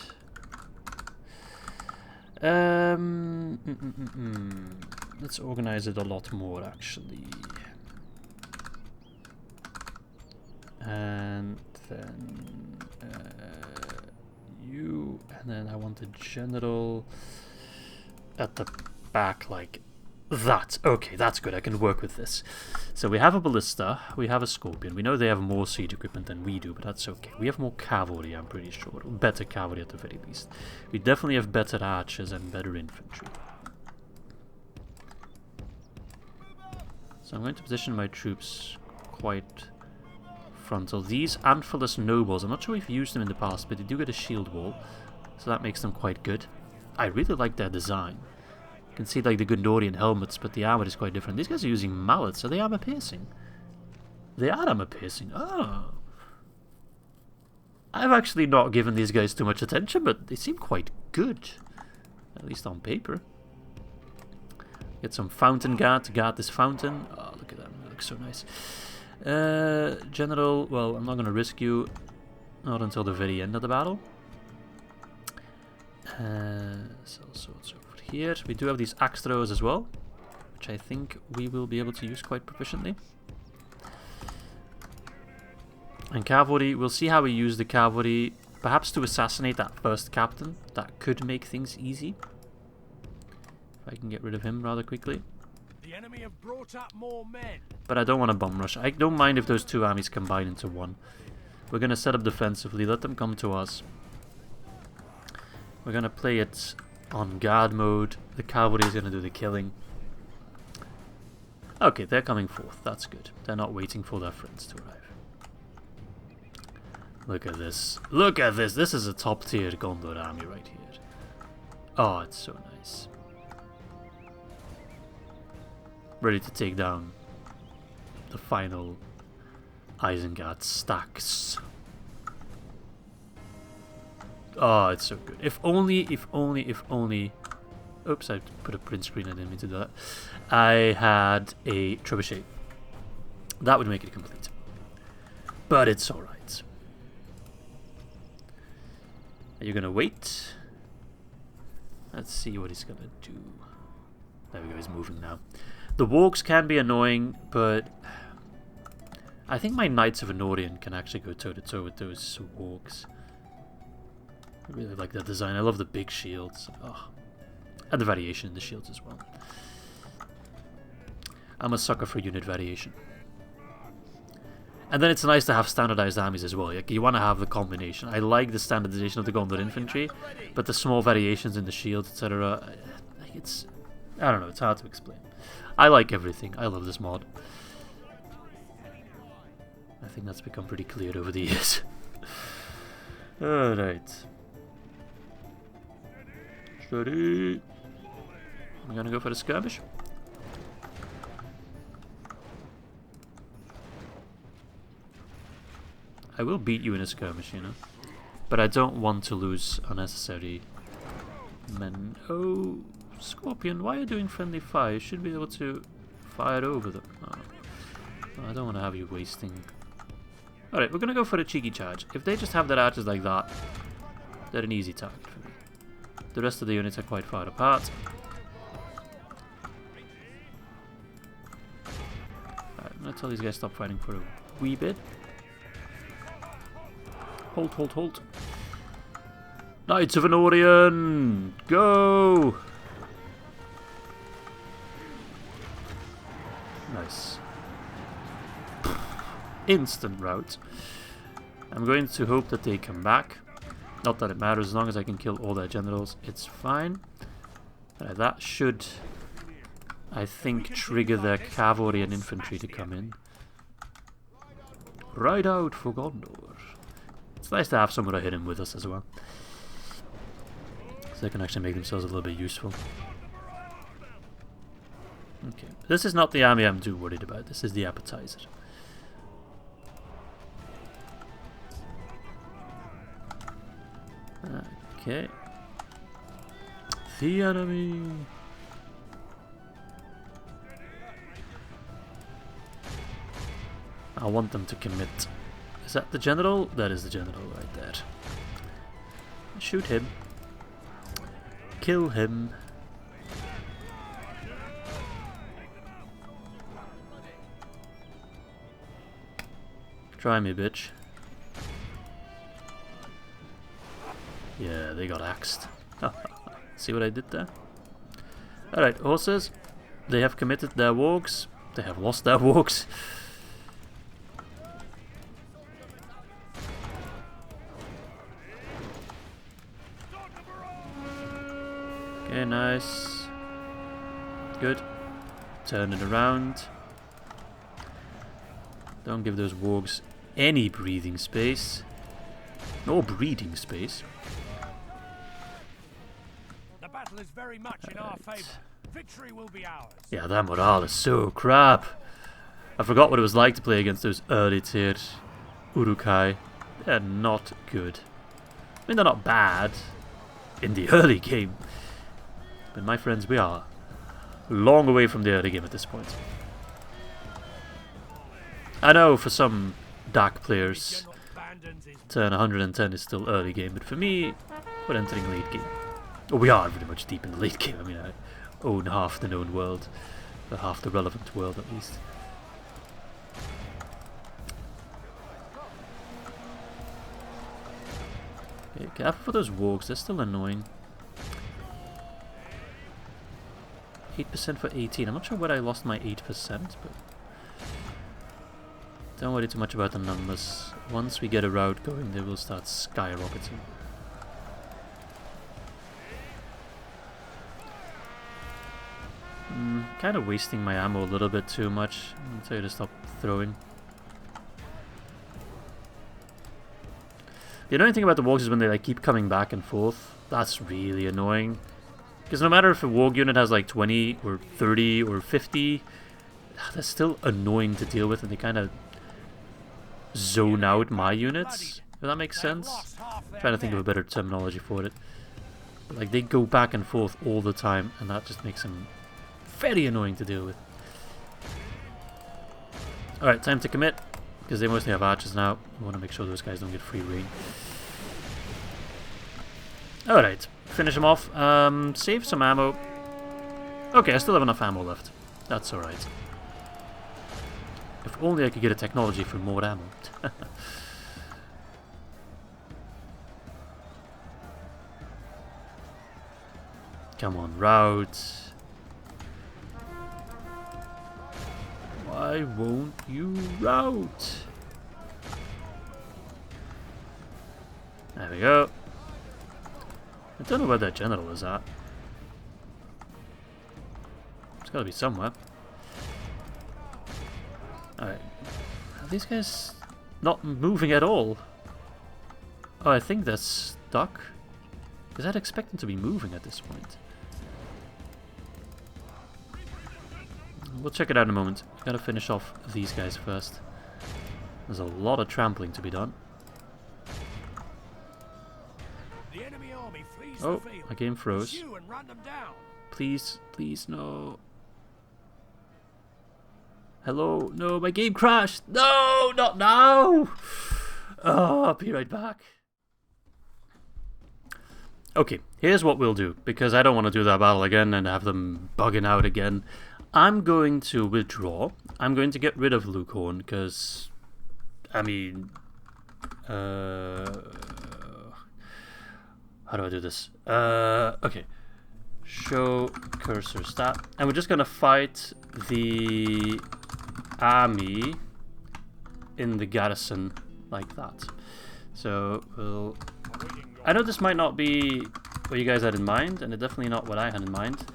Let's organize it a lot more, actually. And then you, and then I want a general at the back like that. Okay, that's good. I can work with this. So we have a ballista, we have a scorpion. We know they have more siege equipment than we do, but that's okay. We have more cavalry, I'm pretty sure. Better cavalry at the very least. We definitely have better archers and better infantry. So I'm going to position my troops quite frontal. These antlerless nobles, I'm not sure if we've used them in the past, but they do get a shield wall, so that makes them quite good. I really like their design. You can see like the Gondorian helmets, but the armor is quite different. These guys are using mallets. Are they armor piercing? They are armor piercing. Oh. I've actually not given these guys too much attention, but they seem quite good. At least on paper. Get some fountain guard to guard this fountain. Oh, look at them. They look so nice. General, well, I'm not going to risk you. Not until the very end of the battle. So it's over here. We do have these axe throwers as well, which I think we will be able to use quite proficiently. And cavalry, we'll see how we use the cavalry. Perhaps to assassinate that first captain. That could make things easy. If I can get rid of him rather quickly. The enemy have brought up more men. But I don't want to bomb rush. I don't mind if those two armies combine into one. We're going to set up defensively. Let them come to us. We're going to play it on guard mode. The cavalry is going to do the killing. Okay, they're coming forth. That's good. They're not waiting for their friends to arrive. Look at this. Look at this. This is a top tier Gondor army right here. Oh, it's so nice. Ready to take down the final Isengard stacks. Oh, it's so good. If only. Oops, I put a print screen. I didn't mean to do that. I had a trebuchet. That would make it complete. But it's alright. Are you gonna wait? Let's see what he's gonna do. There we go, he's moving now. The wargs can be annoying, but I think my Knights of Anorion can actually go toe-to-toe with those wargs. I really like that design. I love the big shields. Oh. And the variation in the shields as well. I'm a sucker for unit variation. And then it's nice to have standardized armies as well. Like, you want to have the combination. I like the standardization of the Gondor infantry, but the small variations in the shields, etc. It's... I don't know, it's hard to explain. I like everything. I love this mod. I think that's become pretty clear over the years. Alright. Steady. I'm gonna go for the skirmish. I will beat you in a skirmish, you know. But I don't want to lose unnecessary men. Oh, Scorpion, why are you doing friendly fire? You should be able to fire over them. Oh. I don't want to have you wasting. Alright, we're going to go for a cheeky charge. If they just have their archers like that, they're an easy target for me. The rest of the units are quite far apart. Alright, I'm going to tell these guys stop fighting for a wee bit. Hold, hold, hold. Knights of an Orient! Go! Nice. Instant rout. I'm going to hope that they come back. Not that it matters, as long as I can kill all their generals, it's fine. That should, I think, trigger their cavalry and infantry to come in. Ride out for Gondor. It's nice to have someone to hit him with us as well. So they can actually make themselves a little bit useful. Okay, this is not the army I'm too worried about, this is the appetizer. Okay. The enemy. I want them to commit. Is that the general? That is the general right there. Shoot him. Kill him. Try me, bitch. Yeah, they got axed. See what I did there? Alright, horses. They have committed their wargs. They have lost their wargs. Okay, nice. Good. Turn it around. Don't give those wargs any breathing space. Nor breeding space. The battle is very much in our favor. Victory will be ours. Yeah, that morale is so crap. I forgot what it was like to play against those early tier Urukai. They're not good. I mean, they're not bad in the early game. But my friends, we are long away from the early game at this point. I know for some DAC players, turn 110 is still early game, but for me, we're entering late game. Oh, we are pretty much deep in the late game. I mean, I own half the known world, or half the relevant world at least. Okay, careful for those wargs, they're still annoying. 8% for 18. I'm not sure where I lost my 8%, but don't worry too much about the numbers. Once we get a route going, they will start skyrocketing. Kind of wasting my ammo a little bit too much. I'll tell you to stop throwing. The annoying thing about the wargs is when they like keep coming back and forth. That's really annoying. Because no matter if a warg unit has like 20 or 30 or 50, that's still annoying to deal with, and they kind of zone out my units, if that makes sense. I'm trying to think of a better terminology for it. But, like, they go back and forth all the time, and that just makes them very annoying to deal with. Alright, time to commit, because they mostly have archers now. We want to make sure those guys don't get free reign. Alright, finish them off. Save some ammo. Okay, I still have enough ammo left. That's alright. If only I could get a technology for more ammo. Come on, route. Why won't you route? There we go. I don't know where that general is at. It's gotta be somewhere. Alright. Are these guys not moving at all? Oh, I think they're stuck. Because I'd expect them to be moving at this point. We'll check it out in a moment. Gotta finish off these guys first. There's a lot of trampling to be done. They fleece Oh, the field. my game froze. Pursue and run them down. Please, please, no. Hello? No, my game crashed. No, not now. Oh, I'll be right back. Okay, here's what we'll do, because I don't want to do that battle again and have them bugging out again. I'm going to withdraw. I'm going to get rid of Lughorn, because, I mean, how do I do this? Okay. Show cursor stat. And we're just going to fight the army in the garrison like that. So, we'll... I know this might not be what you guys had in mind, and it's definitely not what I had in mind.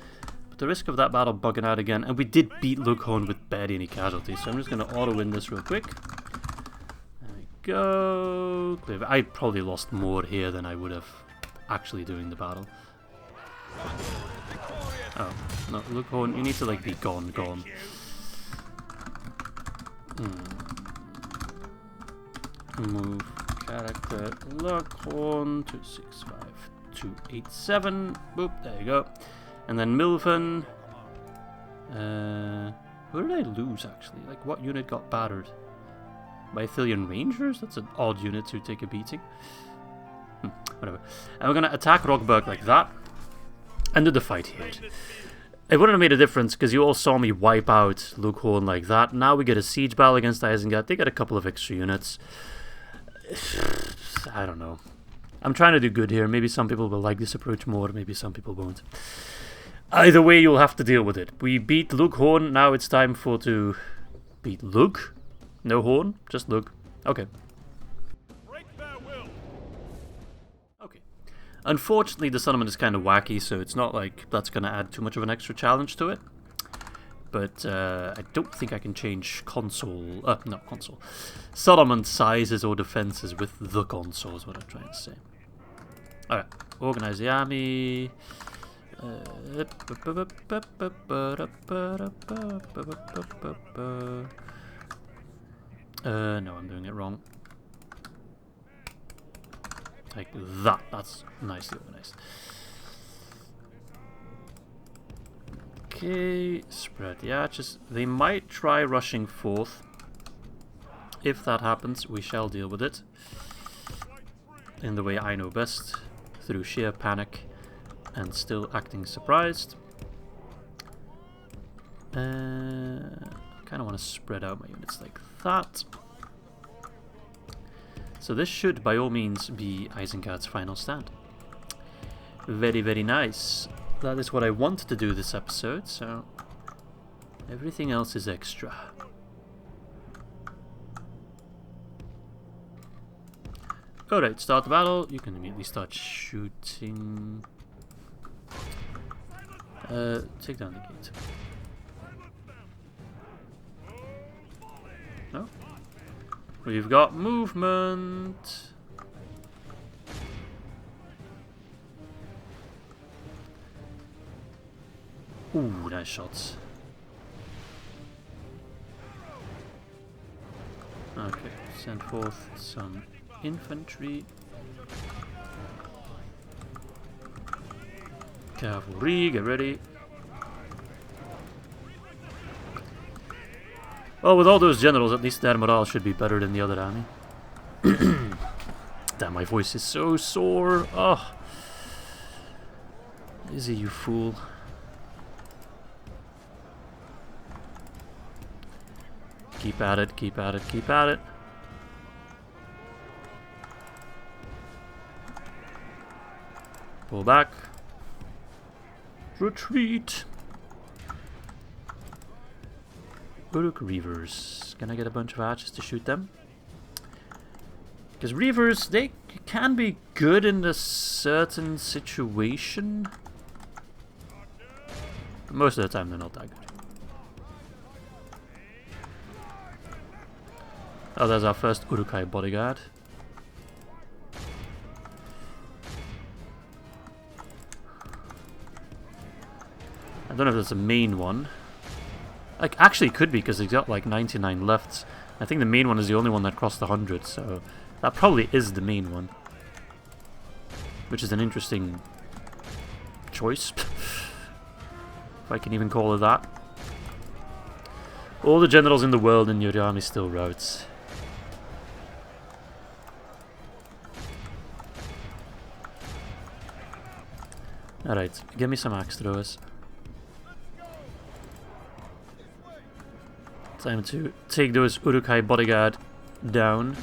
But the risk of that battle bugging out again, and we did beat Lughorn with barely any casualties, so I'm just going to auto-win this real quick. There we go. Clear. I probably lost more here than I would have actually doing the battle. Oh, no, Lughorn, you need to like be gone. Move character Lughorn to 65287. Boop, there you go. And then Milven. Who did I lose actually? Like, what unit got battered? Bythilian Rangers? That's an odd unit to take a beating. Whatever. And we're gonna attack Rochburg like that. And do the fight here. It wouldn't have made a difference because you all saw me wipe out Lughorn like that. Now we get a siege battle against Isengard. They get a couple of extra units. I don't know. I'm trying to do good here. Maybe some people will like this approach more. Maybe some people won't. Either way, you'll have to deal with it. We beat Lughorn. Now it's time to beat Lugh. No horn, just Lugh. Okay. Okay. Unfortunately, the settlement is kind of wacky, so it's not like that's going to add too much of an extra challenge to it. But I don't think I can change settlement sizes or defenses with the console is what I'm trying to say. Alright, organize the army. No, I'm doing it wrong. Like that. That's nicely organized. Okay, spread the archers. They might try rushing forth. If that happens, we shall deal with it in the way I know best, through sheer panic and still acting surprised. I kind of want to spread out my units like that. So this should, by all means, be Isengard's final stand. Very, very nice. That is what I wanted to do this episode, so everything else is extra. Alright, start the battle. You can immediately start shooting. Take down the gate. No? We've got movement. Ooh, nice shots. Okay, send forth some infantry. Cavalry, get ready. Well, with all those generals, at least their morale should be better than the other army. Damn, my voice is so sore. Oh. Izzy, you fool. Keep at it, keep at it, keep at it. Pull back. Retreat. Uruk Reavers. Can I get a bunch of archers to shoot them? Because Reavers, they can be good in a certain situation. But most of the time they're not that good. Oh, there's our first Uruk-hai bodyguard. I don't know if that's the main one. Like, actually, it could be because he's got like 99 left. I think the main one is the only one that crossed 100, so that probably is the main one. which is an interesting choice, if I can even call it that. All the generals in the world and your army still routs. Alright, give me some axe throwers. Time to take those Uruk-hai bodyguard down.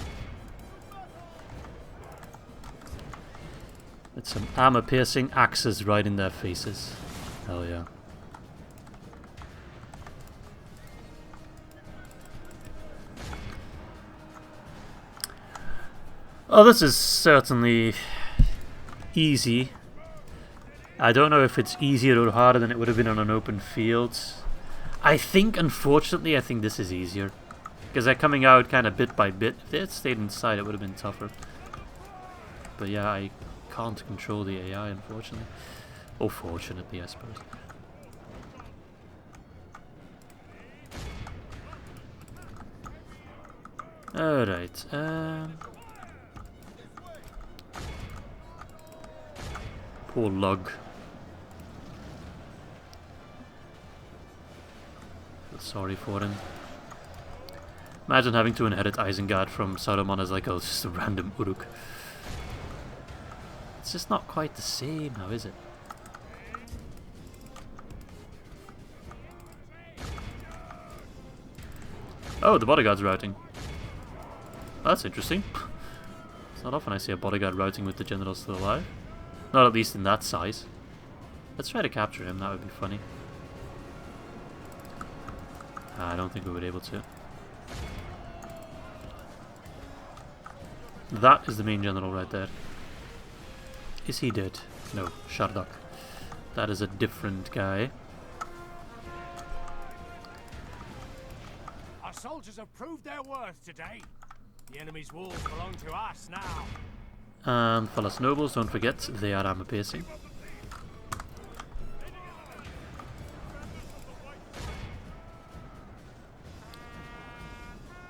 With some armor-piercing axes right in their faces. Hell yeah. Oh, this is certainly easy. I don't know if it's easier or harder than it would have been on an open field. I think, unfortunately, I think this is easier. Because they're coming out kind of bit by bit. If they had stayed inside, it would have been tougher. But yeah, I can't control the AI, unfortunately. Or fortunately, I suppose. Alright, poor Lug. Feel sorry for him. Imagine having to inherit Isengard from Saruman as like just a random Uruk. It's just not quite the same now, is it? Oh, the bodyguard's routing. That's interesting. It's not often I see a bodyguard routing with the general still alive. Not at least in that size. Let's try to capture him, that would be funny. I don't think we would be able to. That is the main general right there. Is he dead? No, Shardak. That is a different guy. Our soldiers have proved their worth today. The enemy's walls belong to us now. And Falas nobles, don't forget, they are armor piercing.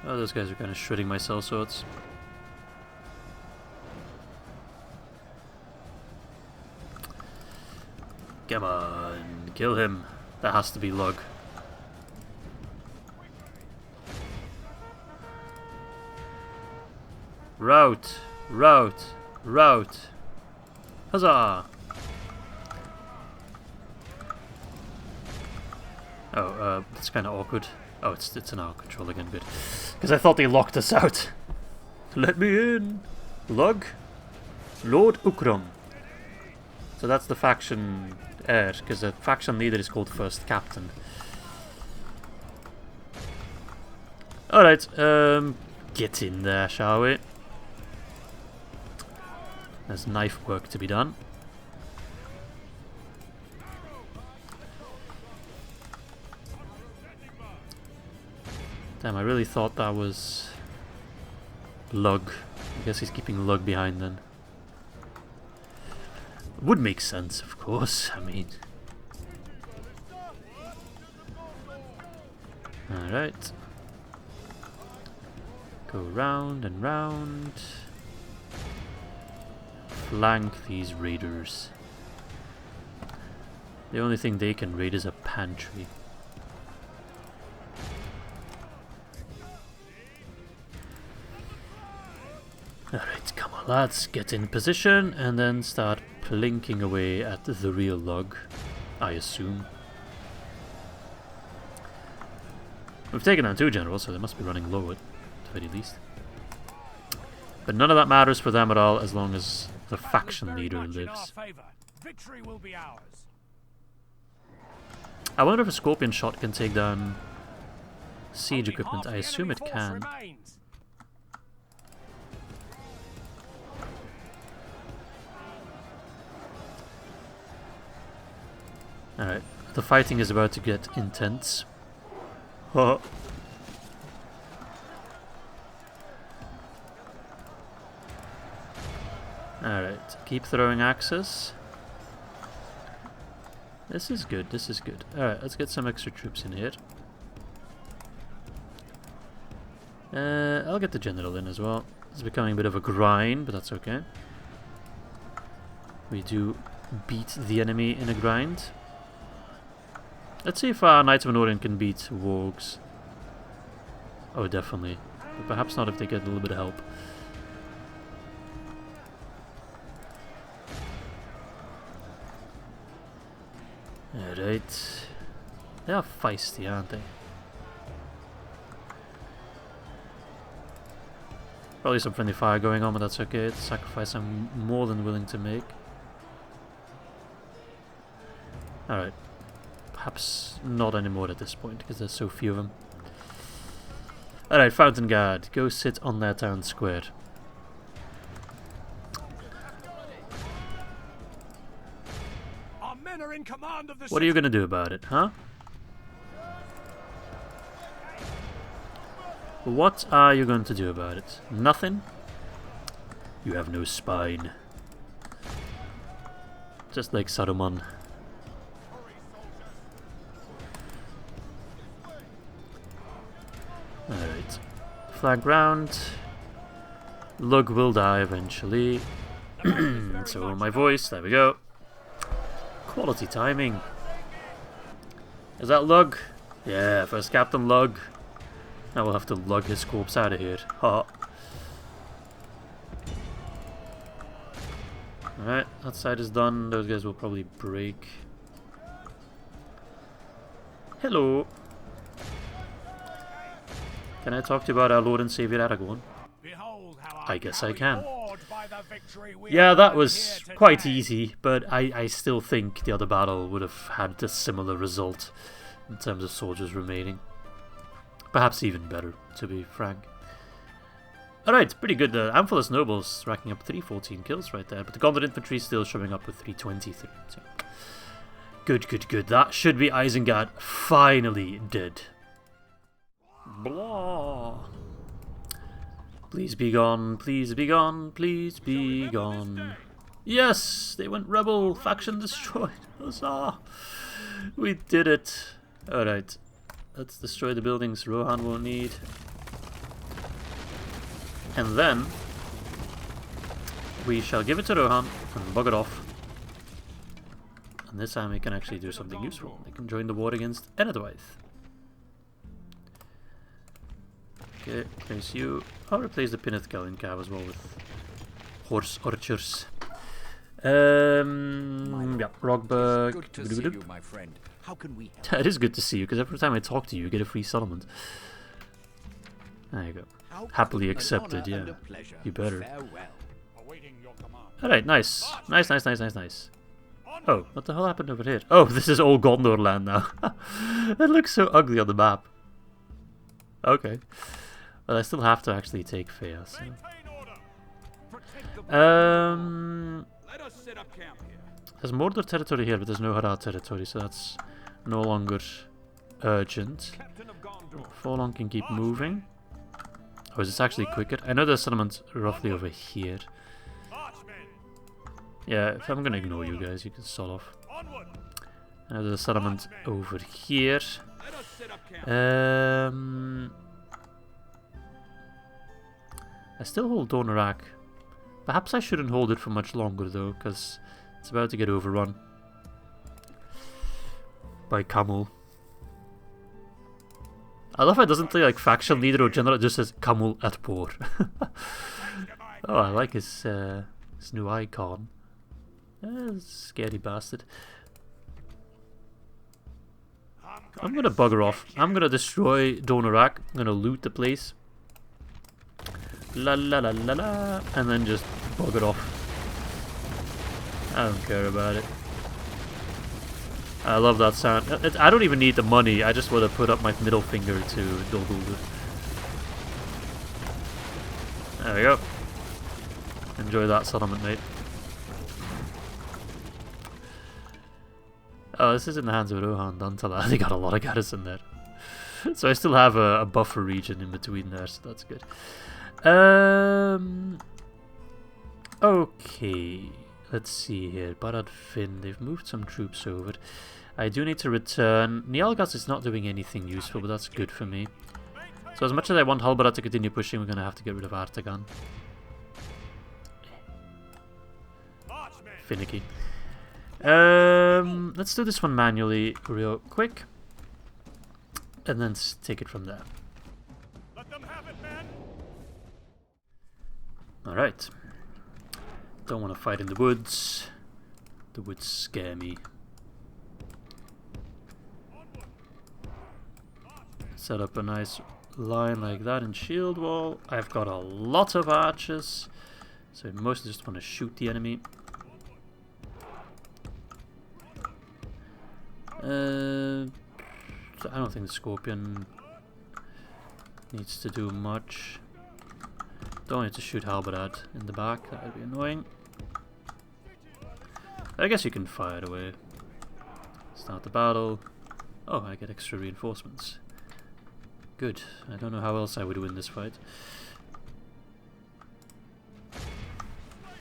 Oh, those guys are kind of shredding my sellswords. Come on, kill him. That has to be Lug. Rout! Rout! Rout! Huzzah! Oh, it's kind of awkward. Oh, it's in our control again, good. Because I thought they locked us out. Let me in! Lug? Lord Ukram. So that's the faction heir, because the faction leader is called First Captain. Alright, get in there, shall we? There's knife work to be done. Damn, I really thought that was Lug. I guess he's keeping Lug behind then. Would make sense, of course. I mean... Alright. Go round and round. Flank these raiders. The only thing they can raid is a pantry. Alright, come on lads, get in position and then start plinking away at the real Lug, I assume. We've taken down 2 generals, so they must be running low at the very least. But none of that matters for them at all as long as the faction leader lives. Victory will be ours. I wonder if a scorpion shot can take down siege equipment. I assume it can. Alright, the fighting is about to get intense. Alright, keep throwing axes. This is good, this is good. Alright, let's get some extra troops in here. I'll get the general in as well. It's becoming a bit of a grind, but that's okay. we do beat the enemy in a grind. Let's see if our Knights of Northern can beat Wargs. Oh, definitely. But perhaps not if they get a little bit of help. Alright. They are feisty, aren't they? Probably some friendly fire going on, but that's okay. It's a sacrifice I'm more than willing to make. Alright. Perhaps not anymore at this point, because there's so few of them. Alright, Fountain Guard. Go sit on their town square. Our men are in command of the What are you going to do about it, huh? What are you going to do about it? Nothing? You have no spine. Just like Saruman. Alright. Flank round. Lug will die eventually. So my voice, there we go. Quality timing. Is that Lug? Yeah, first Captain Lug. Now we'll have to lug his corpse out of here. Ha. Alright, that side is done. Those guys will probably break. Hello. Can I talk to you about our Lord and Savior Aragorn? I guess I can. Yeah, that was quite easy, but I still think the other battle would have had a similar result in terms of soldiers remaining. Perhaps even better, to be frank. Alright, pretty good. Amphilis Nobles racking up 314 kills right there, but the Gondor Infantry still showing up with 323. So. Good, good, good. That should be Isengard finally dead. Blah. Please be gone, please be gone, please be gone. Yes, they went rebel. Faction destroyed. Huzzah. We did it. Alright. Let's destroy the buildings Rohan won't need. And then we shall give it to Rohan and bug it off. And this time we can actually do something useful. They can join the war against Enedwaith. Okay, place you. I'll replace the Pinneth in Cav as well with horse archers. Yeah, Rochburg. Good to see you, my friend. How can we help? It is good to see you, because every time I talk to you, you get a free settlement. There you go. Happily accepted, yeah. You better. Alright, nice. Nice, nice, nice, nice, nice. Oh, what the hell happened over here? Oh, this is all Gondor land now. It looks so ugly on the map. Okay. But I still have to actually take Fea, so. There's Mordor territory here, but there's no Harad territory, so that's no longer urgent. Forlong can keep moving. Oh, is this actually quicker? I know there's settlement roughly over here. Yeah, if I'm gonna ignore you guys, you can sod off. I know there's a settlement over here. I still hold Donarak. Perhaps I shouldn't hold it for much longer though, because it's about to get overrun by Camel. I love how it doesn't say like faction leader or general, it just says Camel at war. Oh, I like his new icon. Scary bastard. I'm gonna bugger off. I'm gonna destroy Donarak. I'm gonna loot the place. La la la la la, and then just bugger off. I don't care about it. I love that sound. I don't even need the money. I just want to put up my middle finger to Dol Guldur. There we go. Enjoy that settlement, mate. Oh, this is in the hands of Rohan Dantala. They got a lot of garrison there. So I still have a buffer region in between there, so that's good. Okay. Let's see here. Barad Finn, they've moved some troops over. I do need to return. Nialgas is not doing anything useful, but that's good for me. So as much as I want Halbarad to continue pushing, we're going to have to get rid of Artagan. finicky. Let's do this one manually real quick. And then take it from there. Let them have it, men. Alright. Don't want to fight in the woods. The woods scare me. Set up a nice line like that in shield wall. I've got a lot of archers, so I mostly just want to shoot the enemy. I don't think the Scorpion needs to do much. Don't need to shoot Halberad in the back, that would be annoying. I guess you can fire it away. Start the battle. Oh, I get extra reinforcements. Good. I don't know how else I would win this fight.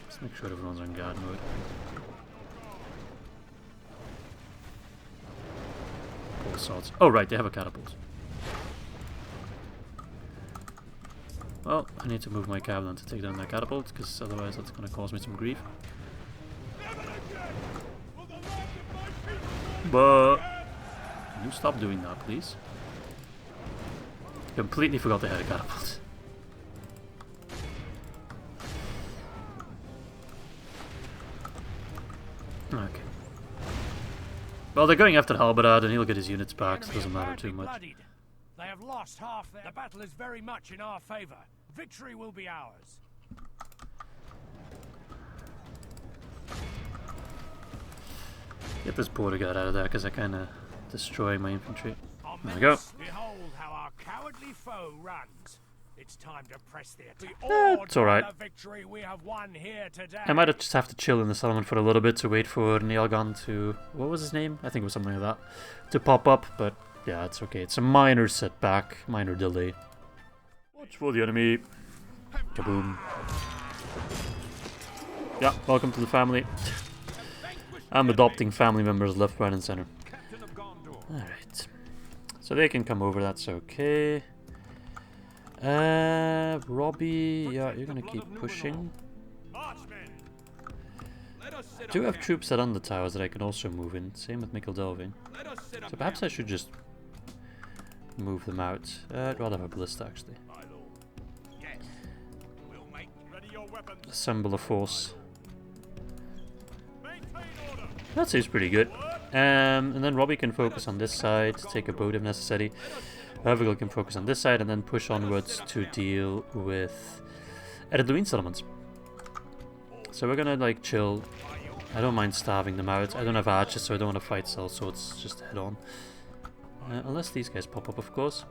Let's make sure everyone's on guard mode. All sorts. Oh right, they have a catapult. Well, I need to move my cavalry to take down that catapult, because otherwise that's going to cause me some grief. But can you stop doing that, please? Completely forgot they had a catapult. Okay. Well, they're going after Halberad, and he'll get his units back, so it doesn't matter too much. They have lost half their... The battle is very much in our favor. Victory will be ours. Get this border guard out of there, because I kind of destroy my infantry. There we go. Behold how our cowardly foe runs. It's time to press the attack. It's alright. Victory we have won here today. I might just have to chill in the settlement for a little bit to wait for Neilgon to... What was his name? I think it was something like that. To pop up, but yeah, it's okay. It's a minor setback, minor delay. Watch for the enemy. Kaboom. Yeah, welcome to the family. I'm adopting family members left, right, and center. Alright. So they can come over, that's okay. Robbie, yeah, you're gonna keep pushing. I do have troops at under towers that I can also move in. Same with Mikkeldelving. So perhaps I should just move them out. I'd rather have a ballista, actually. Assemble a force. That seems pretty good. And then Robbie can focus on this side, take a boat if necessary. Havergal can focus on this side and then push onwards to deal with Erdogan settlements. So we're gonna like chill. I don't mind starving them out. I don't have archers, so I don't want to fight cell swords just head on. Unless these guys pop up, of course.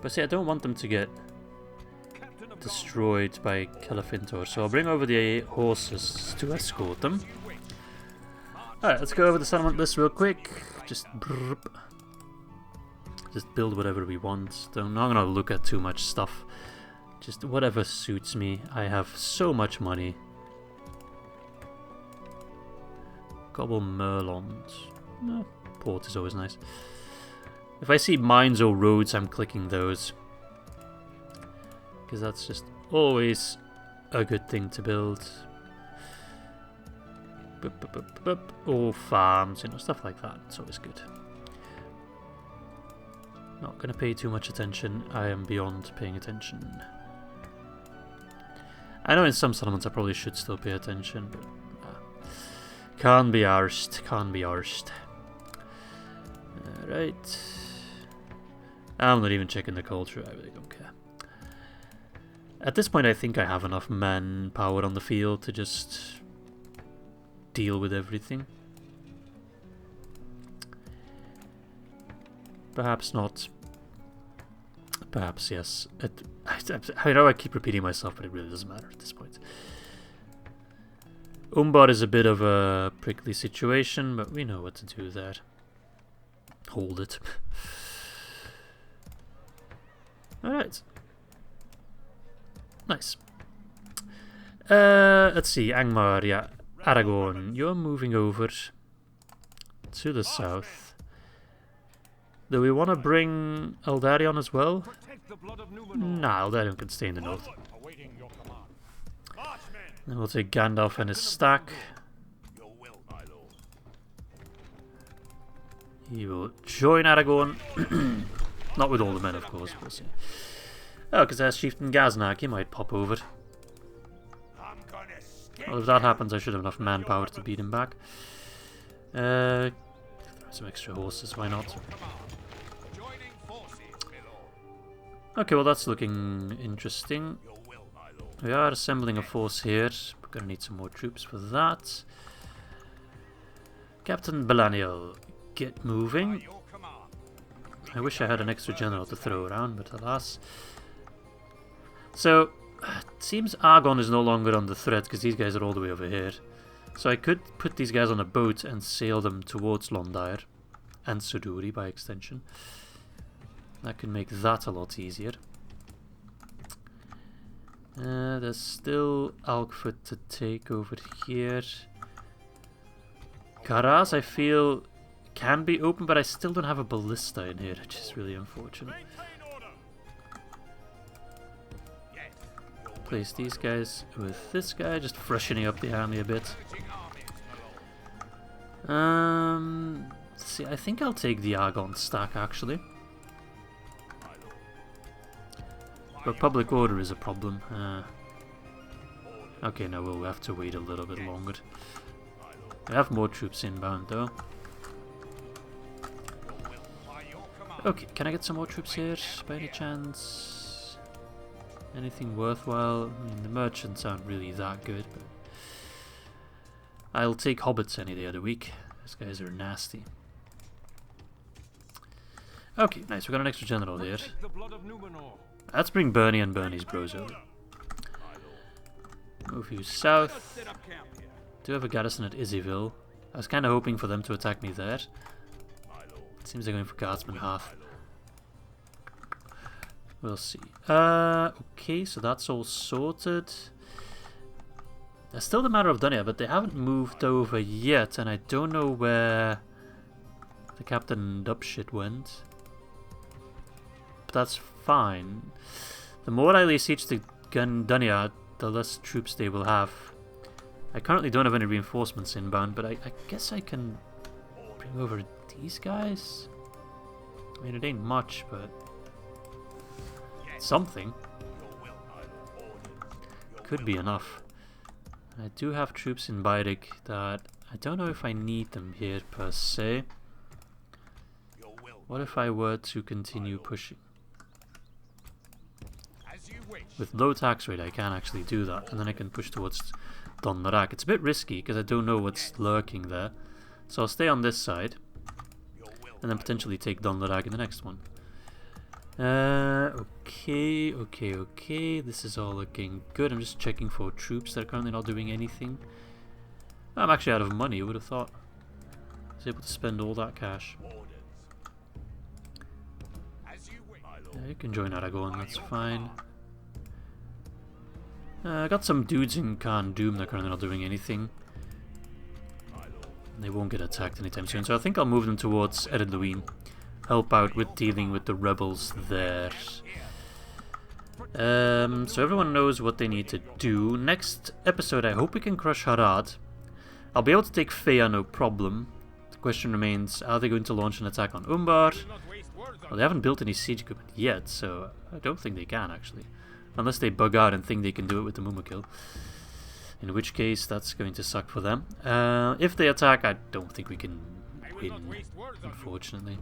But see, I don't want them to get destroyed by Celefintor, so I'll bring over the horses to escort them. Alright, let's go over the settlement list real quick. Just build whatever we want. I'm not gonna look at too much stuff. Just whatever suits me. I have so much money. Gobble Merlond. No, port is always nice. If I see mines or roads, I'm clicking those. Because that's just always a good thing to build. Or farms, you know, stuff like that. It's always good. Not gonna pay too much attention. I am beyond paying attention. I know in some settlements I probably should still pay attention, but can't be arsed. Can't be arsed. Alright. I'm not even checking the culture. I really don't care. At this point, I think I have enough manpower on the field to just deal with everything. Perhaps not. Perhaps yes. I know I keep repeating myself, but it really doesn't matter at this point. Umbar is a bit of a prickly situation, but we know what to do there. Hold it. Alright. Nice. Let's see. Angmar, yeah. Aragorn, you're moving over to the south. Do we want to bring Eldarion as well? Nah, Eldarion can stay in the north. Then we'll take Gandalf and his stack. He will join Aragorn. Not with all the men, of course, we'll see. Oh, because there's Chieftain Gaznak, he might pop over. Well, if that happens, I should have enough manpower to beat him back. Some extra horses, why not? Okay, well that's looking interesting. We are assembling a force here. We're gonna need some more troops for that. Captain Belaniel, get moving. I wish I had an extra general to throw around, but alas. So, it seems Argon is no longer under threat because these guys are all the way over here. So I could put these guys on a boat and sail them towards Londyre. And Suduri by extension. That could make that a lot easier. There's still Alkford to take over here. Karaz, I feel, can be open, but I still don't have a ballista in here, which is really unfortunate. Place these guys with this guy, just freshening up the army a bit. See, I think I'll take the Argon stack, actually. But public order is a problem. Okay, no, we'll have to wait a little bit longer. We have more troops inbound, though. Okay, can I get some more troops here, by any chance? Anything worthwhile? I mean, the merchants aren't really that good, but... I'll take hobbits any day of the week. These guys are nasty. Okay, nice, we got an extra general here. Let's bring Bernie and Bernie's bros over. Move you south. Do have a garrison at Izzyville. I was kind of hoping for them to attack me there. It seems they're going for Guardsman Hearth. We'll see. Okay, so that's all sorted. There's still the matter of Dunya, but they haven't moved over yet, and I don't know where the Captain Dubshit went. But that's fine. The more I lay siege to Dunya, the less troops they will have. I currently don't have any reinforcements inbound, but I guess I can bring over these guys? I mean, it ain't much, but something. Could be enough. I do have troops in Bairik that I don't know if I need them here per se. What if I were to continue pushing? With low tax rate I can actually do that, and then I can push towards Donnerak. It's a bit risky because I don't know what's lurking there. So I'll stay on this side, and then potentially take Donnerak in the next one. Okay. This is all looking good. I'm just checking for troops that are currently not doing anything. I'm actually out of money, I would have thought. I was able to spend all that cash. Yeah, you can join Aragorn, that's fine. I got some dudes in Khan Doom that are currently not doing anything. They won't get attacked anytime soon, so I think I'll move them towards Ered Luin. Help out with dealing with the rebels there. So everyone knows what they need to do. Next episode, I hope we can crush Harad. I'll be able to take Fea, no problem. The question remains, are they going to launch an attack on Umbar? Well, they haven't built any siege equipment yet, so I don't think they can, actually. Unless they bug out and think they can do it with the Mumakil. In which case, that's going to suck for them. If they attack, I don't think we can win, unfortunately.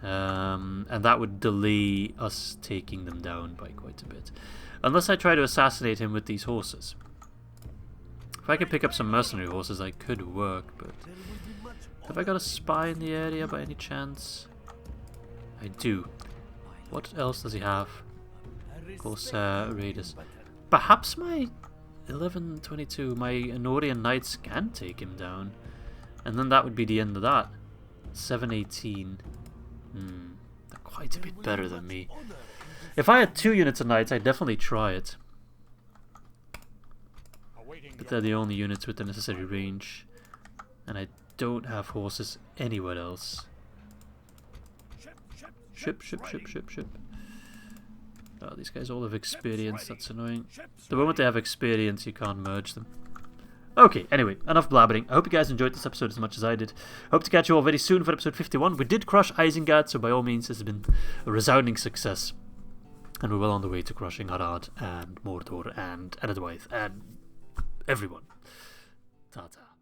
And that would delay us taking them down by quite a bit. Unless I try to assassinate him with these horses. If I could pick up some mercenary horses, I could work, but... Have I got a spy in the area by any chance? I do. What else does he have? Corsair Raiders. Perhaps my 1122, my Anorian Knights can take him down. And then that would be the end of that. 718. They're quite a bit better than me. If I had 2 units of knights, I'd definitely try it. But they're the only units with the necessary range. And I don't have horses anywhere else. Ship. Oh, these guys all have experience, that's annoying. The moment they have experience, you can't merge them. Okay, anyway, enough blabbering. I hope you guys enjoyed this episode as much as I did. Hope to catch you all very soon for episode 51. We did crush Isengard, so by all means this has been a resounding success. And we're well on the way to crushing Harad and Mordor and Eredwaith and everyone. Ta-ta.